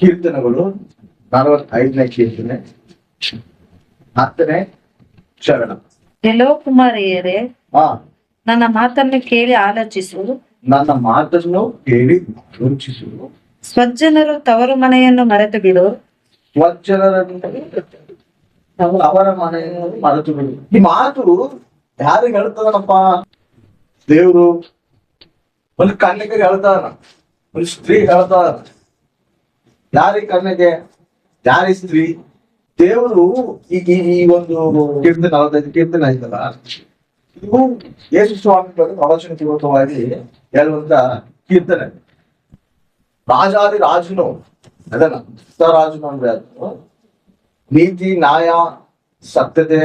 ಕೀರ್ತನೆಗಳು 45ನೇ ಕೀರ್ತನೆ 10ನೇ ಶರಣ. ಎಲ್ಲೋ ಕುಮಾರಿಯರೇ, ಹಾ, ನನ್ನ ಮಾತನ್ನು ಕೇಳಿ ಆಲೋಚಿಸು. ನನ್ನ ಮಾತನ್ನು ಕೇಳಿ ಆಲೋಚಿಸು. ಸ್ವಜ್ಜನರು ತವರು ಮನೆಯನ್ನು ಮರೆತು ಬಿಡು. ಸ್ವಜ್ಜನರನ್ನು ಅವರ ಮನೆಯನ್ನು ಮರೆತು ಬಿಡು. ಈ ಮಾತು ಯಾರಿಗೆ ಹೇಳ್ತದನಪ್ಪ? ದೇವ್ರು ಒಂದು ಕನ್ಯೆಗೆ ಹೇಳ್ತಾನ, ಒಂದು ಸ್ತ್ರೀ ಹೇಳ್ತಾನ. ಯಾರಿ ಕನ್ಯೆಗೆ, ಯಾರಿ ಸ್ತ್ರೀ? ದೇವರು ಈ ಒಂದು ಕೀರ್ತನೆ 45 ಕೀರ್ತನೆ ಆಯ್ತಲ್ಲ, ಇದು ಯೇಸು ಸ್ವಾಮಿ ಬಗ್ಗೆ ಪ್ರವಚನಪೂರ್ವಕವಾಗಿ ಹೇಳುವಂತ ಕೀರ್ತನೆ. ರಾಜಾದಿ ರಾಜನು ಅದನ್ನ ರಾಜನು ಅಂದ್ರೆ ಅದು ನೀತಿ, ನ್ಯಾಯ, ಸತ್ಯತೆ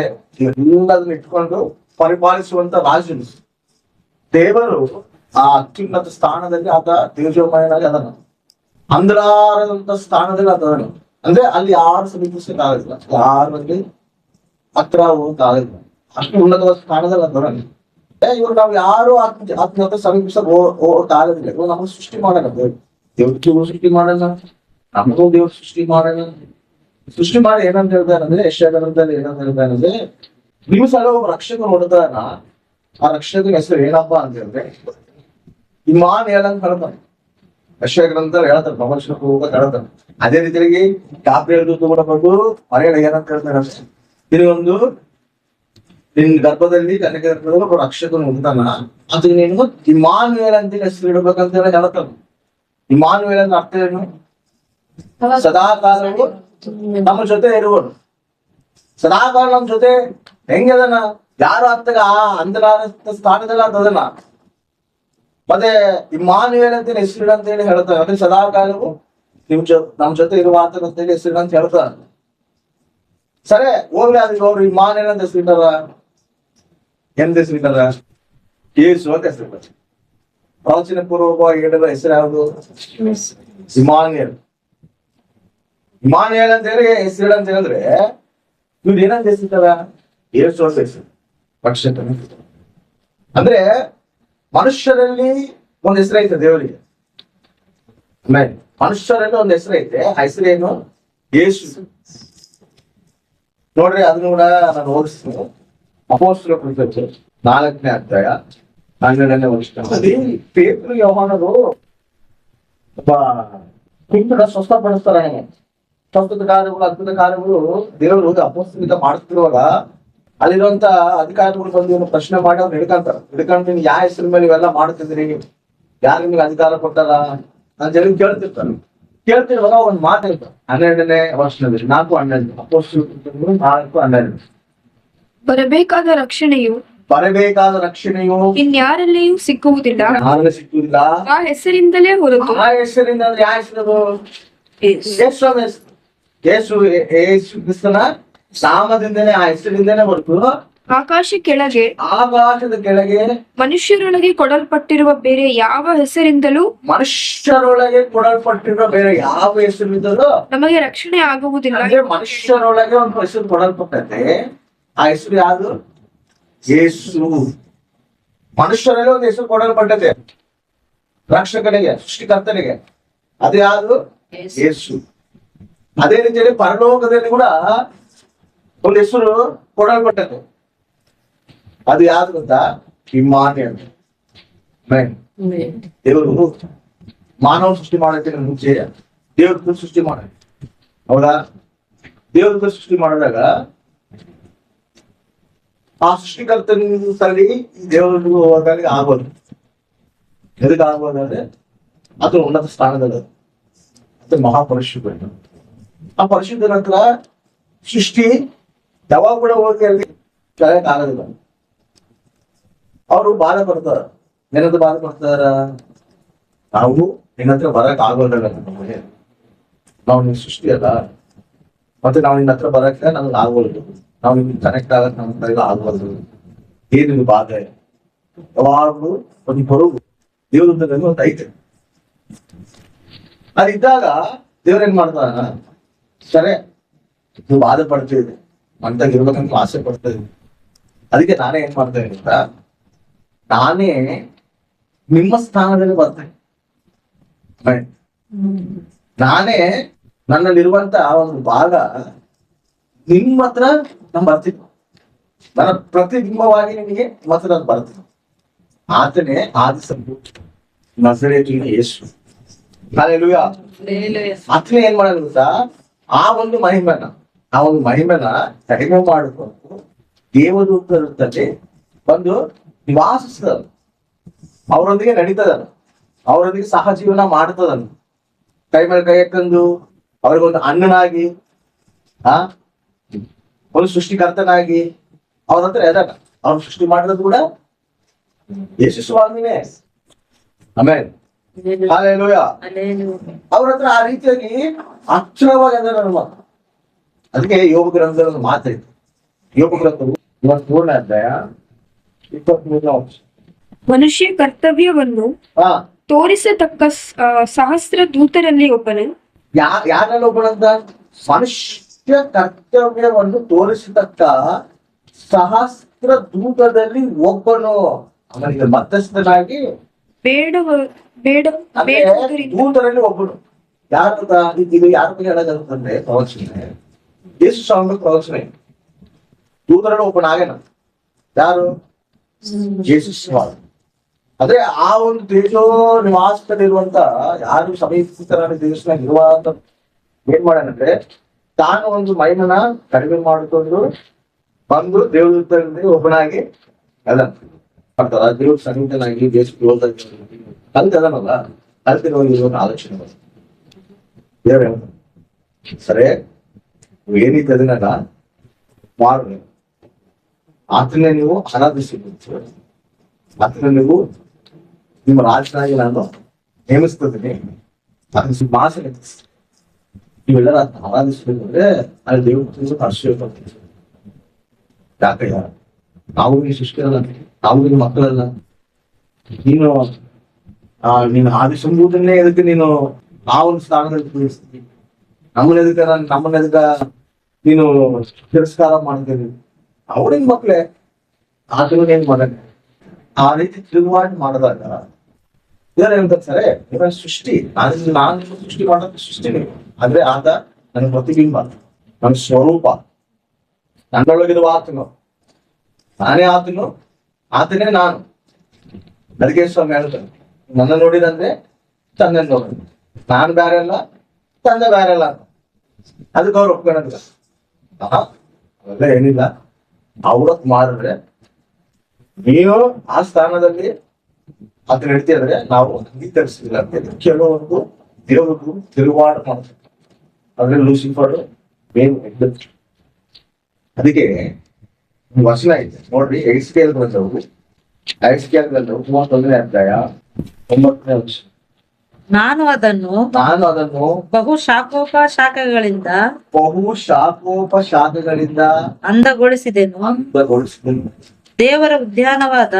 ಎಲ್ಲದನ್ನ ಇಟ್ಕೊಂಡು ಪರಿಪಾಲಿಸುವಂತ ರಾಜನು. ದೇವರು ಆ ಅತ್ಯುನ್ನತ ಸ್ಥಾನದಲ್ಲಿ ಆತ ತೇಜೋಮಯನಾಗಿ ಅದನ್ನು ಅಂಧರಾರದಂತ ಸ್ಥಾನದಲ್ಲಿ ಅದನ್ನು, ಅಂದ್ರೆ ಅಲ್ಲಿ ಯಾರು ಸಮೀಪಿಸಕ್ಕಾಗಲ್ಲ, ಯಾರಲ್ಲಿ ಹತ್ರ ಹೋಗಕ್ಕಾಗಲ್ಲ, ಅಷ್ಟು ಉನ್ನತ ಸ್ಥಾನದಲ್ಲಿ ಅದನ್ನು. ಇವ್ರು ನಾವು ಯಾರು ಆತ್ಮೀಯತ ಸಮೀಪಿಸಕ್ ಹೋಗಕ್ಕಾಗೋದಿಲ್ಲ. ಇವ್ರು ನಮಗೆ ಸೃಷ್ಟಿ ಮಾಡೋಣ, ದೇವ್ರು ಸೃಷ್ಟಿ ಮಾಡೋಣ, ನಮಗೂ ದೇವ್ರು ಸೃಷ್ಟಿ ಮಾಡೋಣ. ಸೃಷ್ಟಿ ಮಾಡಿ ಏನಂತ ಹೇಳ್ತಾರಂದ್ರೆ, ಯೆಶಾಯದಲ್ಲಿ ಏನಂತ ಹೇಳ್ತಾರಂದ್ರೆ, ನಿಮ್ಮ ಸಲ ಒಬ್ಬ ರಕ್ಷಕರು ಹೊಡ್ತಾನ, ಆ ರಕ್ಷಕನ ಹೆಸರು ಏನಪ್ಪಾ ಅಂತ ಹೇಳಿದ್ರೆ ಇಮಾನ್ ಹೇಳಂತ ಹೇಳ್ತಾನೆ. ಯೆಶಾಯದಲ್ಲಿ ಹೇಳ್ತಾರೆ, ಪ್ರವಚನಕ್ಕೆ ಹೋಗಕ್ ಹೇಳ್ತಾನೆ. ಅದೇ ರೀತಿಯಾಗಿ ಗಾಬ್ರಿಯಲ್ ದೂತ ಕೂಡ ಬಂದು ಮರೆಯಲ್ಲ ಏನಂತ ಹೇಳ್ತಾರೆ, ನಿನಗೊಂದು ನಿನ್ ಗರ್ಭದಲ್ಲಿ ಕನ್ಯಕ ಗರ್ಭದಲ್ಲಿ ಒಬ್ಬ ರಕ್ಷಕನು ಹೊಡ್ತಾನ, ಅದು ನೀನು ಇಮಾನುವೇಲ್ ಅಂತ ಹೆಸರು ಇಡ್ಬೇಕಂತ ಹೇಳಿ ಹೇಳ್ತಾನೆ. ಇಮಾನುವೇಲ್ ಅಂದ್ರೆ ಅರ್ಥ ಏನು? ಸದಾಕಾಲವು ನಮ್ಮ ಜೊತೆ ಇರುವನು. ಸದಾಕಾಲ ನಮ್ ಜೊತೆ ಹೆಂಗದನ? ಯಾರು ಅತ್ತಗ ಆ ಅಂಧರಾದ ಸ್ಥಾನದಲ್ಲಿ ಅದನ್ನ ಮತ್ತೆ ಇಮ್ಮಾನುವೇಲ್ ಅಂತ ಹೆಸರು ಅಂತ ಹೇಳಿ ಹೇಳ್ತಾರೆ. ಅಂದ್ರೆ ಸದಾಕಾಲವು ನಮ್ ಜೊತೆ ಇರುವ ಆತನ ಅಂತ ಹೇಳಿ ಹೆಸರು ಅಂತ ಹೇಳ್ತಾರೆ. ಸರಿ, ಹೋಗ್ಲಿ, ಅದಕ್ಕೆ ಅವ್ರು ಇಮ್ಮಾನುವೇಲ್ ಅಂತ ಹೆಸರಿಟ್ಟಾರ. ಎಂತ ಹೆಸರಿಟ್ಟಾರ? ಯೇಸು ಅಂತ ಹೆಸರು. ಪ್ರವಚನ ಪೂರ್ವಕವಾಗಿ ಹೇಳಿದ ಹೆಸರು ಯಾವುದು? ಇಮ್ಮಾನುವೇಲ್. ಇಮ್ಮಾನುವೇಲ್ ಅಂತ ಹೇಳಿ ಹೆಸರು ಅಂತ ಹೇಳಿದ್ರೆ ಇವ್ರು ಏನಂತ ಹೆಸರಿಟ್ಟಾರ? ಯೇಸು ಅಂತ ಹೆಸರು. ಪಕ್ಷ ಅಂದ್ರೆ ಮನುಷ್ಯರಲ್ಲಿ ಒಂದು ಹೆಸರು ಐತೆ ದೇವರಿಗೆ. ಮನುಷ್ಯರಲ್ಲಿ ಒಂದು ಹೆಸರು ಐತೆ, ಆ ಹೆಸರೇನು? ಯೇಸು. ನೋಡ್ರಿ, ಅದನ್ನ ಕೂಡ ನಾನು ಓದಿಸ್ತೀನಿ. ಅಪೊಸ್ತಲರ ಕೃತ್ಯ 4ನೇ ಅಧ್ಯಾಯ 12ನೇ ವಚನ. ಅಲ್ಲಿ ಪೇತ್ರರು ಯೋಹಾನರು ಒಬ್ಬ ಕುಂಟನ ಸ್ವಸ್ಥಪಡಿಸ್ತಾರೆ. ಸ್ವಸ್ಥದ ಕಾರ್ಯಗಳು, ಅದ್ಭುತ ಕಾರ್ಯಗಳು ದೇವರು ಅಪೊಸ್ತಲಿಕ ಮಾಡಿಸ್ತಿರುವಾಗ ಅಲ್ಲಿರುವಂತ ಅಧಿಕಾರಿಗಳು ಬಂದು ಇವನು ಪ್ರಶ್ನೆ ಮಾಡಿ ಅವ್ರು ಹಿಡ್ಕೊಂಡು ನೀನ್ ಯಾವ ಹೆಸರು ಮೇಲೆ ಇವೆಲ್ಲ ಮಾಡ್ತಿದ್ರಿ, ಯಾರು ನಿಮ್ಗೆ ಅಧಿಕಾರ ಕೊಟ್ಟಾರ ಅಂತ ಹೇಳಿ ಕೇಳ್ತಿರುವಾಗ ಒಂದ್ ಮಾತಾಡ್ತಾರೆ. 12ನೇ ವರ್ಷದಲ್ಲಿ 4:12 ಅಪೊಸ್ತಲರು 4:12. ಬರಬೇಕಾದ ರಕ್ಷಣೆಯು ಇನ್ಯಾರಲ್ಲಿಯೂ ಸಿಕ್ಕುವುದಿಲ್ಲ, ಆ ಹೆಸರಿಂದಲೇ ಹೊರತು. ಆ ಹೆಸರಿಂದ ಅಂದ್ರೆ ಯಾವ ಹೆಸರು? ಯೇಸು ಕ್ರಿಸ್ತನ ನಾಮದಿಂದನೇ, ಆ ಹೆಸರಿಂದನೇ ಹೊರತು ಆಕಾಶದ ಕೆಳಗೆ ಮನುಷ್ಯರೊಳಗೆ ಕೊಡಲ್ಪಟ್ಟಿರುವ ಬೇರೆ ಯಾವ ಹೆಸರಿಂದಲೂ ನಮಗೆ ರಕ್ಷಣೆ ಆಗುವುದಿಲ್ಲ. ಮನುಷ್ಯರೊಳಗೆ ಒಂದು ಹೆಸರು ಕೊಡಲ್ಪಟ್ಟಂತೆ, ಆ ಹೆಸರು ಯಾವುದು? ಯೇಸು. ಮನುಷ್ಯರಲ್ಲಿ ಒಂದು ಹೆಸರು ಕೊಡಲ್ಪಟ್ಟದೆ ರಕ್ಷಕನಿಗೆ, ಸೃಷ್ಟಿಕರ್ತನಿಗೆ. ಅದು ಯಾವುದು? ಯೇಸು. ಅದೇ ರೀತಿಯಲ್ಲಿ ಪರಲೋಕದಲ್ಲಿ ಕೂಡ ಒಂದು ಹೆಸರು ಕೊಡಲ್ಪಟ್ಟದ್ದು. ಅದು ಯಾವ್ದು ಗೊತ್ತಾ? ಇಮ್ಮಾನುವೇಲ್. ದೇವರು ಮಾನವ ಸೃಷ್ಟಿ ಮಾಡೋದಕ್ಕಿಂತ ಮುಂಚೆ ದೇವ್ರ ಸೃಷ್ಟಿ ಮಾಡ, ಹೌದಾ? ದೇವ್ರ ಸೃಷ್ಟಿ ಮಾಡಿದಾಗ ಆ ಸೃಷ್ಟಿಕರ್ತನಲ್ಲಿ ದೇವರಿಗೆ ಹೋದಾಗ ಆಗೋದು. ಎದಕ್ಕೆ ಆಗ್ಬೋದಂದ್ರೆ ಅದು ಉನ್ನತ ಸ್ಥಾನದಲ್ಲಿ, ಅದು ಮಹಾಪರಿಶುದ್ಧ. ಆ ಪರಿಶುದ್ಧ ನಂತರ ಸೃಷ್ಟಿ ಯಾವಾಗ ಕೂಡ ಹೋಗಿ ಅಲ್ಲಿ ಕೆಳಕ್ ಆಗೋದಿಲ್ಲ. ಅವರು ಬಾಧೆ ಪಡ್ತಾರ. ಏನಂತ ಬಾಧೆ ಪಡ್ತಾರ? ನಾವು ನಿನ್ನ ಹತ್ರ ಬರಕ್ ಆಗೋದಿಲ್ಲ, ನಮಗೆ ನಾವು ನಿನ್ ಸೃಷ್ಟಿ ಅಲ್ಲ, ಮತ್ತೆ ನಾವು ನಿನ್ನ ಹತ್ರ ಬರಕ್ಕೆ ನಮ್ಗೆ ಆಗೋದು, ನಾವು ನಿಮ್ಗೆ ಕನೆಕ್ಟ್ ಆಗಕ್ ನಮ್ ಕೈಗೆ ಆಗೋದು. ಏನಿದು ಬಾಧೆ? ಯಾವಾಗ್ಲೂ ಒಂದು ಬರುವು ದೇವರಲ್ಲಿ ಒಂದು ಐತೆ. ಅದಿದ್ದಾಗ ದೇವ್ರೇನ್ ಮಾಡ್ತಾರ? ಸರಿ, ನೀವು ಬಾಧೆ ಪಡ್ತಿದ್ದೆ, ಮಂತಾಗ ಇರ್ಬೇಕಂತ ಆಸೆ ಪಡ್ತಾ ಇದ್ವಿ, ಅದಕ್ಕೆ ನಾನೇ ಏನ್ ಮಾಡ್ತಾ ಇದ್ದೀನಿ ಅಂತ, ನಾನೇ ನಿಮ್ಮ ಸ್ಥಾನದಲ್ಲಿ ಬರ್ತೇನೆ. ನಾನೇ ನನ್ನಲ್ಲಿರುವಂತ ಒಂದು ಭಾಗ ನಿಮ್ಮ ಹತ್ರ ನಾನು ಬರ್ತೀನಿ. ನನ್ನ ಪ್ರತಿಬಿಂಬವಾಗಿ ನಿನಗೆ ನಿಮ್ಮ ಹತ್ರ ನಾನು ಬರ್ತೀನಿ. ಆತನೇ ಆದಿಸಂಭೂತ ನಜರೇತಿನ ಯೇಸು. ಹಲ್ಲೆಲೂಯಾ. ಆತನೇ ಏನ್ ಮಾಡೋದು ಗೊತ್ತಾ? ಆ ಒಂದು ಮಹಿಮೆನ ಕಡಿಮೆ ಮಾಡಿಕೊಂಡು ದೇವದೂತರಲ್ಲಿ ಬಂದು ನಿವಾಸಿಸ್ತದ, ಅವರೊಂದಿಗೆ ನಡೀತದ, ಅವರೊಂದಿಗೆ ಸಹಜೀವನ ಮಾಡ್ತದ, ಕೈ ಮೇಲೆ ಕೈ ಹಾಕೊಂಡು ಅವ್ರಿಗೊಂದು ಅಣ್ಣನಾಗಿ ಒಂದು ಸೃಷ್ಟಿಕರ್ತನಾಗಿ ಅವ್ರ ಹತ್ರ ಎದಾಗ ಅವ್ರು ಸೃಷ್ಟಿ ಮಾಡಿರೋದು ಕೂಡ ಯೇಸು ಸ್ವಾಮಿನೇ. ಆಮೇಲೆ ಹಲ್ಲೆಲೂಯಾ. ಅವ್ರ ಹತ್ರ ಆ ರೀತಿಯಾಗಿ ಅಕ್ಷರವಾಗಿ ಅದ ನಮ್ಮ. ಅದಕ್ಕೆ ಯೋಗ ಗ್ರಂಥದ ಒಂದು ಮಾತೈತೆ. ಯೋಗ ಗ್ರಂಥವು 23ನೇ ಅಧ್ಯಾಯ 23ನೇ ವರ್ಷ. ಮನುಷ್ಯ ಕರ್ತವ್ಯವನ್ನು ತೋರಿಸತಕ್ಕ ಸಹಸ್ರ ದೂತರಲ್ಲಿ ಒಬ್ಬನು. ಯಾರಲ್ಲಿ ಒಬ್ಬನಂತ? ಮನುಷ್ಯ ಕರ್ತವ್ಯವನ್ನು ತೋರಿಸತಕ್ಕ ಸಹಸ್ರ ದೂತದಲ್ಲಿ ಒಬ್ಬನು. ಅವನಿಗೆ ಮಧ್ಯಸ್ಥನಾಗಿ ದೂತರಲ್ಲಿ ಒಬ್ಬನು. ಯಾರಂತ ಇದು ಯಾರ ಬಗ್ಗೆ ಹೇಳೋದಂತಂದ್ರೆ ಪ್ರವಚನೆ, ಯೇಸು ಸ್ವಾಮಿ ಪ್ರವಚನೆ. ದೂತರಲ್ಲಿ ಒಬ್ಬನಾಗೇನ ಯಾರು? ಯೇಸು ಸ್ವಾಮಿ. ಅದೇ ಆ ಒಂದು ತೇಜೋ ನಿವಾಸದಲ್ಲಿರುವಂತ ಯಾರು ಸಮೀಪಿತರ ದೇಶನಾಗ ಇರುವಂತ ಏನ್ ಮಾಡ್ಯಾನಂದ್ರೆ ತಾನು ಒಂದು ಮೈಮನ ಕಡಿಮೆ ಮಾಡಿಕೊಂಡು ಬಂದು ದೇವದೂತರಲ್ಲಿ ಒಬ್ಬನಾಗಿ ಅದ ಮಾಡ್ತಾರ. ದೇವ್ರ ಸಂಗೀತನಾಗಿ ದೇಶ ಕಲ್ತದನಲ್ಲ, ಕಲ್ತಿರೋ ಆಲೋಚನೆ ದೇವ್ರ ಸರಿ ಏನೈತೆ ಅದನ್ನ ಮಾಡ್ರಿ. ಆತನೇ ನೀವು ಆರಾಧಿಸಬೇಕು, ಆತನ ನೀವು ನಿಮ್ಮ ರಾಜನಾಗಿ ನಾನು ನೇಮಿಸ್ತಿದ್ದೀನಿ. ಅದನ್ನ ಭಾಷೆ ನೀವೆಲ್ಲರ ಆರಾಧಿಸ್ಬೇಕು ಅಂದ್ರೆ ಅಲ್ಲಿ ದೇವ್ರ ಹರ್ಷ. ಯಾಕಯ್ಯ ನಾವು ಈ ಸೃಷ್ಟಿ ಅಲ್ಲ, ನಾವು ನಿನ್ನ ಮಕ್ಕಳಲ್ಲ. ನೀನು ಆದಿಸಂಭೂತನ್ನೇ ಎದಕ್ಕೆ ನೀನು ಆ ಒಂದು ಸ್ಥಾನದಲ್ಲಿ ಕೂರಿಸ್ತೀನಿ? ನಮ್ಮನ್ನ ಎದಕ್ಕ ನೀನು ತಿರಸ್ಕಾರ ಮಾಡ್ತೀನಿ? ಅವ್ರಿನ ಮಕ್ಳೇ ಆತನು ಏನ್ ಮಾಡಲ್ಲ. ಆ ರೀತಿ ತಿರುಗಾಟ ಮಾಡಿದಾಗ ಇದನ್ನ ಹೇಳ್ತಾರೆ ಸರಿ, ಇವನ್ ಸೃಷ್ಟಿ ನಾನು ಸೃಷ್ಟಿ ಮಾಡೋದು ಸೃಷ್ಟಿ ನೀವು. ಆದ್ರೆ ಆತ ನನ್ನ ಪ್ರತಿಬಿಂಬ, ನನ್ನ ಸ್ವರೂಪ, ನನ್ನೊಳಗಿರುವ ಆತನು, ನಾನೇ ಆತನು, ಆತನೇ ನಾನು. ಅದಕ್ಕೆ ಸ್ವಾಮಿ ಹೇಳ್ತಾನೆ, ನನ್ನ ನೋಡಿದಂದ್ರೆ ತಂದೆ ನೋಡಿ, ನಾನು ಬೇರೆ ಅಲ್ಲ, ತಂದೆ ಬೇರೆ ಅಲ್ಲ. ಅದಕ್ಕೆ ಅವ್ರು ಒಪ್ಕೊಳ್ಳೋದಿಲ್ಲ. ಅವೆಲ್ಲ ಏನಿಲ್ಲ. ಅವ್ರತ್ ಮಾಡಿದ್ರೆ ನೀವು ಆ ಸ್ಥಾನದಲ್ಲಿ ಅದು ನಡೀತಿದ್ರೆ ನಾವು ಅಂಗೀಕರಿಸಿಲ್ಲ ಅಂತ ಕೆಲವೊಂದು ದೇವರು ತಿರುವಾಡ ಮಾಡ್ತಾರೆ. ಅದ್ರಲ್ಲಿ ಲೂಸಿಫರ್ ಮೇನ್ ಎದ್ದು. ಅದಕ್ಕೆ ವಚನ ಐತೆ ನೋಡ್ರಿ, ಎಕ್ಸ್ಕೇಲ್ ಬಂದವು 31ನೇ ಅಧ್ಯಾಯ 9ನೇ ವರ್ಷ. ನಾನು ಅದನ್ನು ಬಹು ಶಾಖೋಪಶಾಖೆಗಳಿಂದ ಅಂದಗೊಳಿಸಿದೆನು. ದೇವರ ಉದ್ಯಾನವಾದ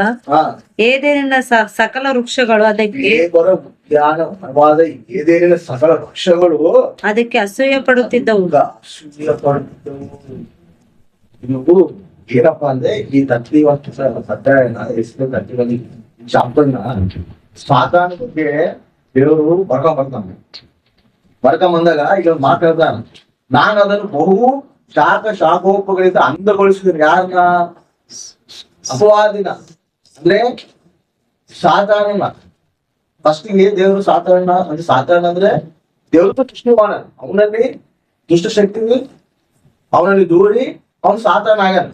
ಏದೇನಿನ ಸಕಲ ವೃಕ್ಷಗಳು ಅದಕ್ಕೆ ಅಸೂಯೆ ಪಡುತ್ತಿದ್ದವು. ಏನಪ್ಪ ಅಂದ್ರೆ ಈ 31 ಅಧ್ಯಾಯನ ಚಾಪ್ಟರ್ನ ಸಾಧಾರಣ ಬಗ್ಗೆ ದೇವರು ಬರ್ಕೊಂಬಂದಾಗ ಈಗ ಮಾತಾಡ್ತಾನ, ನಾನು ಅದನ್ನು ಬಹು ಶಾಖೋಪಗಳಿಂದ ಅಂದಗೊಳಿಸಿದ್ರೆ ಯಾರನ್ನ? ಅಪವಾದಿನ, ಅಂದ್ರೆ ಸಾಧಾರಣ. ಫಸ್ಟಿಗೆ ದೇವರು ಸಾಧಾರಣ ಅಂದ್ರೆ ದೇವ್ರ ಸೃಷ್ಟಿ ಮಾಡ, ಅವನಲ್ಲಿ ದುಷ್ಟ ಶಕ್ತಿ ಅವನಲ್ಲಿ ದೂರಿ ಅವನು ಸಾಧಾರಣ ಆಗ್ಯಾನ.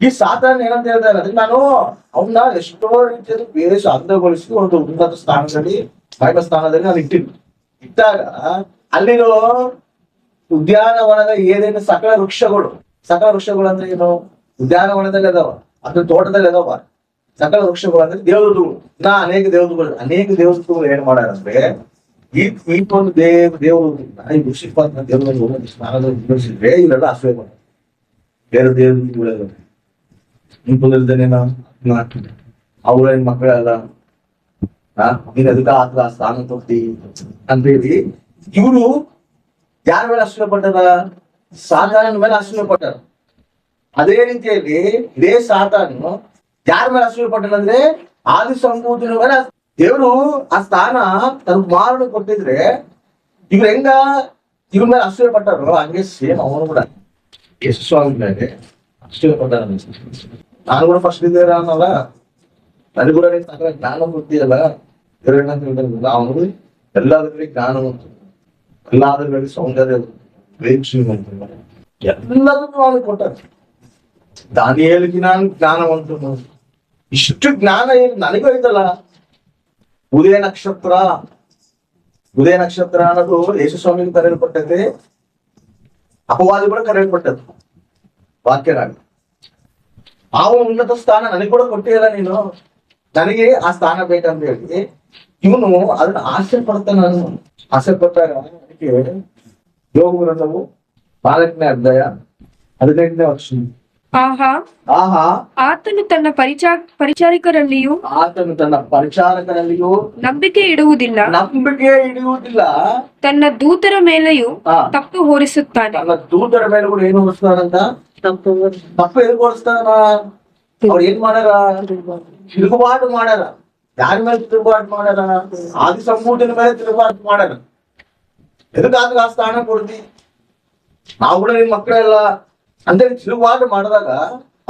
ಈ ಸಾಧಾರಣ ಏನಂತ ಹೇಳ್ತಾರೆ ಅಂದ್ರೆ, ನಾನು ಅವನ್ನ ಎಷ್ಟೋ ರೀತಿಯಲ್ಲಿ ಬೇರೆ ಅಂದಗೊಳಿಸಿ ಒಂದು ಉನ್ನತ ಸ್ಥಾನದಲ್ಲಿ ಮಹಿಮ ಸ್ಥಾನದಲ್ಲಿ ನಾನು ಇಟ್ಟಾಗ ಅಲ್ಲಿರೋ ಉದ್ಯಾನವನದ ಏನೇನು ಸಕಲ ವೃಕ್ಷಗಳು ಅಂದ್ರೆ ಏನು? ಉದ್ಯಾನವನದಲ್ಲಿ ಅದಾವ, ಅದ್ರ ತೋಟದಲ್ಲಿ ಅದಾವ. ಸಕಲ ವೃಕ್ಷಗಳು ಅಂದ್ರೆ ದೇವದೂತಗಳು. ಅನೇಕ ದೇವದೂತಗಳು ಏನ್ ಮಾಡ್ಯಾರಂದ್ರೆ ಈ ಒಂದು ದೇವರು ಈ ಋಷಿಪಾತ್ ದೇವರಲ್ಲಿ ಸ್ನಾನದಲ್ಲಿ ಇವರೆಲ್ಲ ಅಸೂಯೆ ಮಾಡ ಬೇರೆ ದೇವದೂತಗಳು ನಿಂಪುದಲ್ದೇನೆ ಅವ್ರ ಮಕ್ಕಳೆಲ್ಲ ನೀನ್ ಅದಕ್ಕೆ ಆ ಸ್ಥಾನ ತೊಟ್ಟಿ ಅಂತ ಹೇಳಿ ಇವರು ಯಾರ ಮೇಲೆ ಅಸೂಯೆ ಪಟ್ಟಾರ? ಸಾಧಾರಣ ಮೇಲೆ ಅಸೂಯೆ ಪಟ್ಟಾರ. ಅದೇ ರೀತಿಯಲ್ಲಿ ಇದೇ ಸಾತಾನು ಯಾರ ಮೇಲೆ ಅಸೂಯೆ ಪಟ್ಟನಂದ್ರೆ ಆದಿಸಂಭೂತನ ಮೇಲೆ. ದೇವರು ಆ ಸ್ಥಾನ ತನ್ನ ಕುಮಾರನ ಕೊಟ್ಟಿದ್ರೆ ಇವ್ರು ಹೆಂಗ ಇವ್ರ ಮೇಲೆ ಅಸೂಯೆ ಪಟ್ಟರು, ಹಂಗೆ ಸೇಮ್ ಅವನು ಕೂಡ ಯೇಸು ಸ್ವಾಮಿ ಮೇಲೆ ಅಸೂಯೆ ಪಟ್ಟಾರ. ನಾನು ಕೂಡ ಫಸ್ಟ್ ಇದ್ದೇನೆ ಅನ್ನಲ್ಲ, ನನಗೆ ಕೂಡ ಜ್ಞಾನ ಬುದ್ಧಿಯಲ್ಲ ಅವನು ಎಲ್ಲಾದ್ರಲ್ಲಿ ಜ್ಞಾನವಂತ, ಎಲ್ಲಾದ್ರಲ್ಲಿ ಸೌಂದರ್ಯ, ಎಲ್ಲದಕ್ಕೂ ಅವನಿಗೆ ಕೊಟ್ಟಾರೆ. ದಾನಿಯೇಲನಿಗೆ ನಾನು ಜ್ಞಾನವಂತ, ಇಷ್ಟು ಜ್ಞಾನ ಏನು ನನಗೂ ಐತಲ್ಲ. ಉದಯ ನಕ್ಷತ್ರ ಅನ್ನೋದು ಯೇಸು ಸ್ವಾಮಿಗೆ ಕರೆಯಲ್ಪಟ್ಟೈತೆ, ಅಪವಾದಿ ಕೂಡ ಕರೆಯಲ್ಪಟ್ಟದ್ದು ವಾಕ್ಯರಾಗ. ಆ ಉನ್ನತ ಸ್ಥಾನ ನನಗೆ ಕೂಡ ಕೊಟ್ಟಿಲ್ಲ ನೀನು, ನನಗೆ ಆ ಸ್ಥಾನ ಬೇಕಂತ ಹೇಳಿ ಇವನು ಅದನ್ನ ಆಸೆ ಪಡ್ತಾನೆ. ನಾನು ಆಸೆ ಪಟ್ಟಾಗ ಅದಕ್ಕೆ ಯೋಗ ಗ್ರಂಥವು 4ನೇ ಅಧ್ಯಾಯ 15ನೇ ವಚನ. ಆಹಾ ಆತನು ತನ್ನ ಪರಿಚಾರಕರಲ್ಲಿಯೂ ನಂಬಿಕೆ ಇಡುವುದಿಲ್ಲ, ತನ್ನ ದೂತರ ಮೇಲೆಯೂ ತಪ್ಪು ಹೊರಿಸುತ್ತಾನೆ. ತನ್ನ ದೂತರ ಮೇಲೆ ಕೂಡ ಏನು ಹೊರಿಸ್ತಾನಂತ? ತಪ್ಪು ಎಲ್ಲಿ ಹೊರಿಸ್ತಾನ? ಅವ್ರು ಏನ್ ಮಾಡ್ಯಾರ? ತಿರುಗುಬಾಟು ಮಾಡ್ಯಾರ. ಯಾರ ಮೇಲೆ ತಿರುಗುಬಾಟು ಮಾಡ್ಯಾರ? ಆದಿ ಸಂಪೂರ್ಣ ಮೇಲೆ ತಿರುಗುಬಾಟು ಮಾಡ್ಯಾರ. ಎದಕ್ಕಾದ್ರೂ ಆ ಸ್ಥಾನ ಕೊಡ್ತಿ? ನಾವು ಕೂಡ ನಿನ್ ಮಕ್ಕಳೆಲ್ಲ ಅಂತೇಳಿ ತಿರುಗುಬಾಟು ಮಾಡಿದಾಗ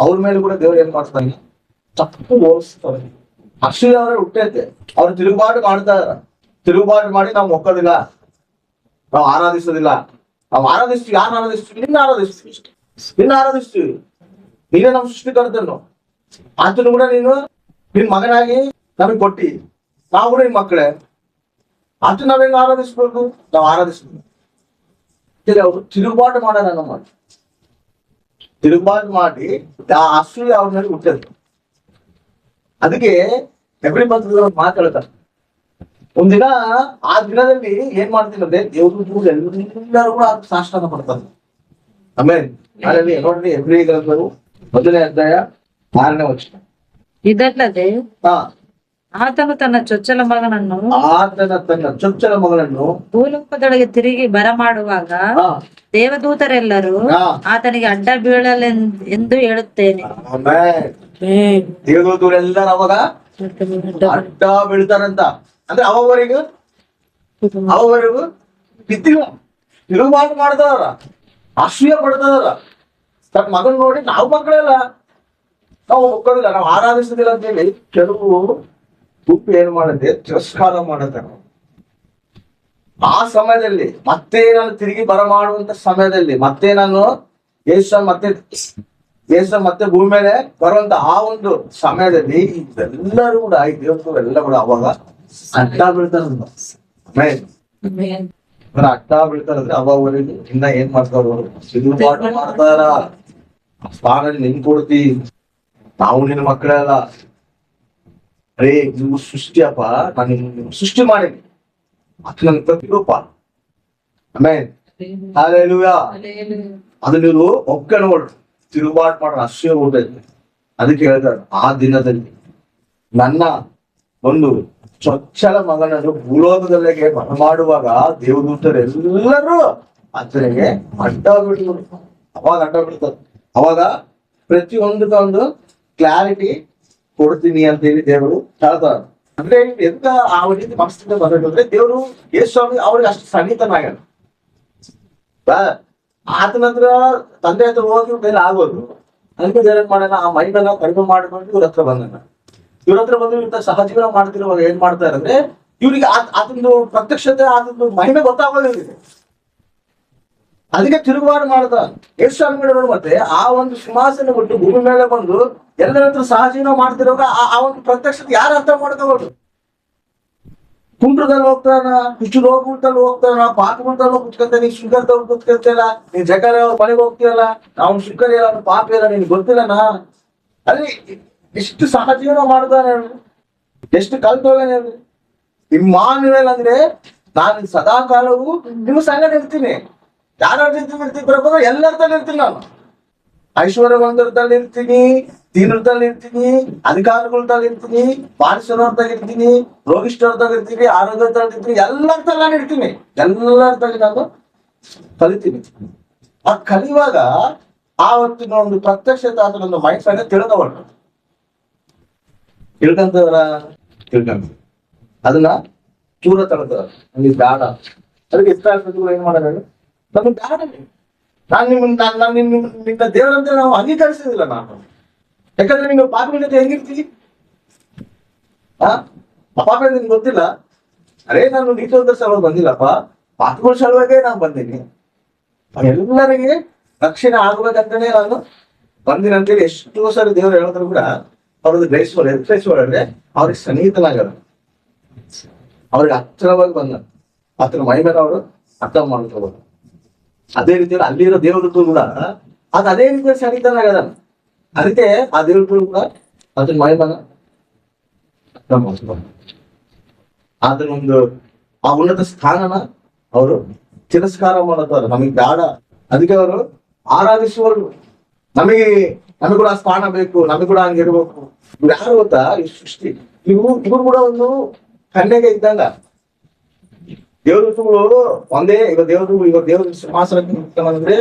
ಅವ್ರ ಮೇಲೆ ಕೂಡ ದೇವ್ರು ಏನ್ ಮಾಡ್ತಾನೆ? ತಪ್ಪು ಹೋಲಿಸ್ತಾರೆ. ಅಕ್ಷಯ ಅವ್ರ ಹುಟ್ಟೈತೆ, ಅವ್ರು ತಿರುಗುಬಾಟು ಮಾಡ್ತಾರ. ತಿರುಗುಬಾಟು ಮಾಡಿ ನಾವು ಮೊಕ್ಕೋದಿಲ್ಲ, ನಾವು ಆರಾಧಿಸೋದಿಲ್ಲ. ನಾವು ಆರಾಧಿಸ್ತೀವಿ. ಯಾರು ಆರಾಧಿಸ್ತೀವಿ? ನಿನ್ನ ಆರಾಧಿಸ್ತೀವಿ. ನೀನೇ ನಮ್ ಸೃಷ್ಟಿಕರ್ತನು. ಆತನು ಕೂಡ ನೀನು ನಿನ್ ಮಗನಾಗಿ ನಮಗ್ ಕೊಟ್ಟಿ, ನಾವು ಕೂಡ ನಿನ್ ಮಕ್ಕಳೇ. ಆತ ನಾವ್ ಹೆಂಗ್ ಆರಾಧಿಸ್ಬೇಕು? ನಾವು ಆರಾಧಿಸ್ಬೇಕು. ಅವ್ರು ತಿರುಗುಬಾಟು ಮಾಡೋಣ, ನಮ್ಮ ತಿರುಗುಬಾಟು ಮಾಡಿ ಆ ಅಸೂಯೆ ಅವ್ರ ಮೇಲೆ ಹುಟ್ಟದ್ದು. ಅದಕ್ಕೆ ಎಬ್ರಿ ಬಂದ ಮಾತಾಡ್ತಾರೆ. ಒಂದಿನ ಆ ದಿನದಲ್ಲಿ ಏನ್ ಮಾಡ್ತೀನಿ ಅಂದ್ರೆ ದೇವ್ರು ಎಲ್ಲರೂ ಕೂಡ ಸಾಷ್ಟಾಂಗ ಪಡ್ತಾರೆ. ಆಮೇಲೆ ಅದರಲ್ಲಿ ನೋಡ್ರಿ ಎಬ್ರಿ ಗ್ರಂಥವು 1ನೇ ಅಧ್ಯಾಯ 6ನೇ ವಚನ. ಇದಲ್ಲದೆ ಆತನು ತನ್ನ ಚೊಚ್ಚಲ ಮಗನನ್ನು ಭೂಲೋಕದೊಳಗೆ ತಿರುಗಿ ಬರಮಾಡುವಾಗ ದೇವದೂತರೆಲ್ಲರೂ ಆತನಿಗೆ ಅಡ್ಡ ಬೀಳಲೆಂದು ಹೇಳುತ್ತೇನೆ. ದೇವದೂತರೆಲ್ಲರೂ ಅವಾಗ ಅಡ್ಡ ಬೀಳ್ತಾರಂತ. ಅಂದ್ರೆ ಅವವರೆಗೂ ಬಿದ್ದಿಲ್ಲ, ತಿರುಗುಬಾಟು ಮಾಡ್ತಾರ, ಅಸೂಯೆ ಪಡ್ತಾರ. ತನ್ನ ಮಗನ್ ನೋಡಿ ನಾವು ಮಕ್ಕಳೆಲ್ಲ ನಾವು ಒಕ್ಕೋದಿಲ್ಲ, ನಾವು ಆರಾಧಿಸೋದಿಲ್ಲ ಅಂತ ಹೇಳಿ ಕೆಲವು ಗುಂಪು ಏನ್ ಮಾಡುತ್ತೆ? ತಿರಸ್ಕಾರ ಮಾಡುತ್ತೆ. ಆ ಸಮಯದಲ್ಲಿ ಮತ್ತೆ ನಾನು ತಿರುಗಿ ಬರಮಾಡುವಂತ ಸಮಯದಲ್ಲಿ ಮತ್ತೆ ನಾನು ಯೇಸು ಮತ್ತೆ ಭೂಮಿ ಮೇಲೆ ಬರುವಂತ ಆ ಒಂದು ಸಮಯದಲ್ಲಿ ಎಲ್ಲರೂ ಕೂಡ ದೇವರು ಎಲ್ಲ ಕೂಡ ಅವಾಗ ಅಡ್ಡ ಬೀಳ್ತಾರಂತ. ಅಡ್ಡ ಬೀಳ್ತಾರಂದ್ರೆ ಅವಾಗವರೆಗೂ ಇನ್ನ ಏನ್ ಮಾಡ್ತಾರ? ತಿರುಗುಬಾಟು ಮಾಡ್ತಾರ. ಸ್ಥಾನದಲ್ಲಿ ನಿನ್ ಕೊಡ್ತಿ, ನಾವು ನಿನ್ನ ಮಕ್ಕಳೆಲ್ಲ. ಅರೇ ನೀವು ಸೃಷ್ಟಿಯಪ್ಪ, ನಾನು ಸೃಷ್ಟಿ ಮಾಡೀನಿ, ಅದು ನನ್ನ ಪ್ರತಿರೂಪ. ಆಮೇಲೆ ಅದು ನೀವು ಒಕ್ಕ ನೋಡ್ರಿ, ತಿರುಗುಬಾಟು ಮಾಡ್ರ ಅಸೂಯೆ ಹೋಗ್ತೈತಿ. ಅದಕ್ಕೆ ಹೇಳ್ತಾರೆ, ಆ ದಿನದಲ್ಲಿ ನನ್ನ ಒಂದು ಚೊಚ್ಚಲ ಮಗನನ್ನು ಭೂಲೋಕದಲ್ಲಿಗೆ ಬರಮಾಡುವಾಗ ದೇವದೂತರೆಲ್ಲರೂ ಆತನಿಗೆ ಅಡ್ಡ ಬಿಡ್ತಾರೆ. ಅವಾಗ ಅಡ್ಡ ಬಿಡ್ತಾರೆ. ಅವಾಗ ಪ್ರತಿಯೊಂದಕ್ಕೊಂದು ಕ್ಲಾರಿಟಿ ಕೊಡ್ತೀನಿ ಅಂತ ಹೇಳಿ ದೇವರು ಹೇಳ್ತಾರೆ. ಅಂದ್ರೆ ಎಂತ ಆ ರೀತಿ ಮನಸ್ಸಿಂದ ಬಂದ್ರೆ ದೇವರು ಯೇಸು ಸ್ವಾಮಿ ಅವ್ರಿಗೆ ಅಷ್ಟು ಸನ್ನಿಹಿತನಾಗ್ಯಾರ. ಆತನ ಹತ್ರ ತಂದೆ ಹತ್ರ ಹೋಗಿ ಬೇರೆ ಆಗೋದು. ಅದಕ್ಕೆ ದೇವ್ರ ಮಾಡೋಣ, ಆ ಮೈಂಡನ್ನ ಕಡಿಮೆ ಮಾಡಿಕೊಂಡು ಇವ್ರ ಹತ್ರ ಬಂದ. ಇವ್ರ ಹತ್ರ ಬಂದು ಇಂಥ ಸಹಜೀವನ ಮಾಡ್ತಿರುವಾಗ ಏನ್ ಮಾಡ್ತಾರೆ ಅಂದ್ರೆ ಇವ್ರಿಗೆ ಆತಂದು ಪ್ರತ್ಯಕ್ಷತೆ, ಆತಂದು ಮಹಿಮೆ ಗೊತ್ತಾಗೋದಿಲ್ಲ. ಅದಕ್ಕೆ ತಿರುಗುಬಾಟು ಮಾಡ್ದ ಯೇಸು ಸ್ವಾಮಿ ನೋಡು. ಮತ್ತೆ ಆ ಒಂದು ಸಿಂಹಾಸನ ಬಿಟ್ಟು ಭೂಮಿ ಮೇಲೆ ಬಂದು ಎಲ್ಲರ ಹತ್ರ ಸಹಜೀವನ ಮಾಡ್ತಿರುವಾಗ ಆ ಒಂದು ಪ್ರತ್ಯಕ್ಷತೆ ಯಾರು ಅರ್ಥ ಮಾಡ್ಕೋಬಹುದು? ಕುಂಟ್ರದಲ್ಲಿ ಹೋಗ್ತಾನ, ಹುಚ್ಚು ರೋಗದಲ್ಲಿ ಹೋಗ್ತಾನ, ಪಾಪದಲ್ಲಿ ಕುತ್ಕೊಂತಾನೆ, ನೀನ್ ಶುಗರ್ದವ್ರು ಕುತ್ಕೊಳ್ತಿಲ್ಲ, ನೀನ್ ಜಕರ ಅವ್ರ ಮನೆಗೆ ಹೋಗ್ತೀಯಲ್ಲ, ಅವ್ನು ಶುಗರ್ ಇಲ್ಲ, ಅವ್ನು ಪಾಪ ಇಲ್ಲ, ನಿನ್ಗೆ ಗೊತ್ತಿಲ್ಲನಾ? ಅಲ್ಲಿ ಎಷ್ಟು ಸಹಜೀವನ ಮಾಡ್ತಾನೆ, ಎಷ್ಟು ಕಲ್ತೋಗಾನೆ. ಇಮ್ಮಾನುವೇಲ್ ಅಂದ್ರೆ ನಾನು ಸದಾ ಕಾಲವು ನಿಮ್ಮ ಸಂಗಡ ಇರ್ತೀನಿ. ಯಾರ ಇರ್ತೀನಿ ಪ್ರಭು? ಎಲ್ಲರದಲ್ಲಿ ಇರ್ತೀನಿ. ನಾನು ಐಶ್ವರ್ಯವಂತರದಲ್ಲಿ ಇರ್ತೀನಿ, ದೀನರದಲ್ಲಿ ಇರ್ತೀನಿ, ಅಧಿಕಾರಿಗಳದಲ್ಲಿ ಇರ್ತೀನಿ, ಪಾರಿಸರದಲ್ಲಿ ಇರ್ತೀನಿ, ರೋಗಿಷ್ಠರದಲ್ಲಿ ಇರ್ತೀನಿ, ಆರೋಗ್ಯದಲ್ಲಿ ಇರ್ತೀನಿ, ಎಲ್ಲರದಲ್ಲಿ ನಾನು ಇರ್ತೀನಿ. ಎಲ್ಲರದಲ್ಲಿ ನಾನು ಕಲಿತೀನಿ. ಆ ಕಲಿಯುವಾಗ ಆವತ್ತಿನ ಒಂದು ಪ್ರತ್ಯಕ್ಷತೆ ಆದ ಒಂದು ಮೈಂಡ್ ಸೆಟ್ ತಿಳ್ಕೊಂಡ್ರ ಅದನ್ನ ಚೂರ ತಳ್ತಾರ. ನಮಗೆ ಬೇಡ. ಅದಕ್ಕೆ ಇಷ್ಟ ಏನ್ ಮಾಡೋದು? ನಮಗೆ ಬೇಡ. ನಾನು ನಿನ್ನ ದೇವರಂತ ನಾವು ಅಂಗೀಕರಿಸಿದಿಲ್ಲ ನಾನು. ಯಾಕಂದ್ರೆ ನೀವು ಪಾಪಿಗಳ ಜೊತೆ ಹೆಂಗಿರ್ತೀವಿ? ಪಾಪ ನಿನ್ಗೆ ಗೊತ್ತಿಲ್ಲ. ಅರೇ ನಾನು ನೀತೋದ್ರ ಸಲುವಾಗಿ ಬಂದಿಲ್ಲಪ್ಪ, ಪಾಪಗಳ ಸಲುವಾಗೇ ನಾನು ಬಂದೀನಿ. ಎಲ್ಲರಿಗೆ ರಕ್ಷಣೆ ಆಗ್ಬೇಕಂತಾನೆ ನಾನು ಬಂದಿನ ಅಂತೇಳಿ ಎಷ್ಟೋ ಸಾರಿ ದೇವರು ಹೇಳಿದ್ರು ಕೂಡ ಅವ್ರದ್ದು ಗ್ರಹಿಸುವರೆ ಅವ್ರಿಗೆ ಸನ್ನಿಹಿತನಾಗಲ್ಲ, ಅವ್ರಿಗೆ ಹತ್ತಿರವಾಗಿ ಬಂದ ಹತ್ತಿರ ಮಹಿಮೇಲೆ ಅವರು ಅರ್ಥ ಮಾಡ್ಕೋಬಹುದು. ಅದೇ ರೀತಿಯಲ್ಲಿ ಅಲ್ಲಿರೋ ದೇವದೂತರು ಕೂಡ ಅದೇ ರೀತಿಯಲ್ಲಿ ಸನ್ನಿಹಿತನಾಗದ. ಅದಕ್ಕೆ ಆ ದೇವದೂತರು ಕೂಡ ಅದ್ರ ಮಹಿಮನ ಅರ್ಥ ಮಾಡ್ಕೋಬಹುದು. ಅದನ್ನೊಂದು ಆ ಉನ್ನತ ಸ್ಥಾನನ ಅವರು ತಿರಸ್ಕಾರ ಮಾಡುತ್ತಾರೆ, ನಮಗೆ ಬೇಡ. ಅದಕ್ಕೆ ಅವರು ಆರಾಧಿಸುವರು. ನಮಗೆ ಕೂಡ ಆ ಸ್ಥಾನ ಬೇಕು, ನಮಗೆ ಕೂಡ ಹಂಗಿರ್ಬೇಕು. ಇವ್ರು ಯಾರು ಗೊತ್ತಾ? ಈ ಸೃಷ್ಟಿ ಇವ್ರು ಕೂಡ ಒಂದು ಕನ್ಯೆಗೆ ಇದ್ದಂಗ. ದೇವದೂತಗಳು ಒಂದೇ. ಇವಾಗ ದೇವ್ರ ಸಿಂಹಾಸನಕ್ಕೆ ಬಂದ್ರೆ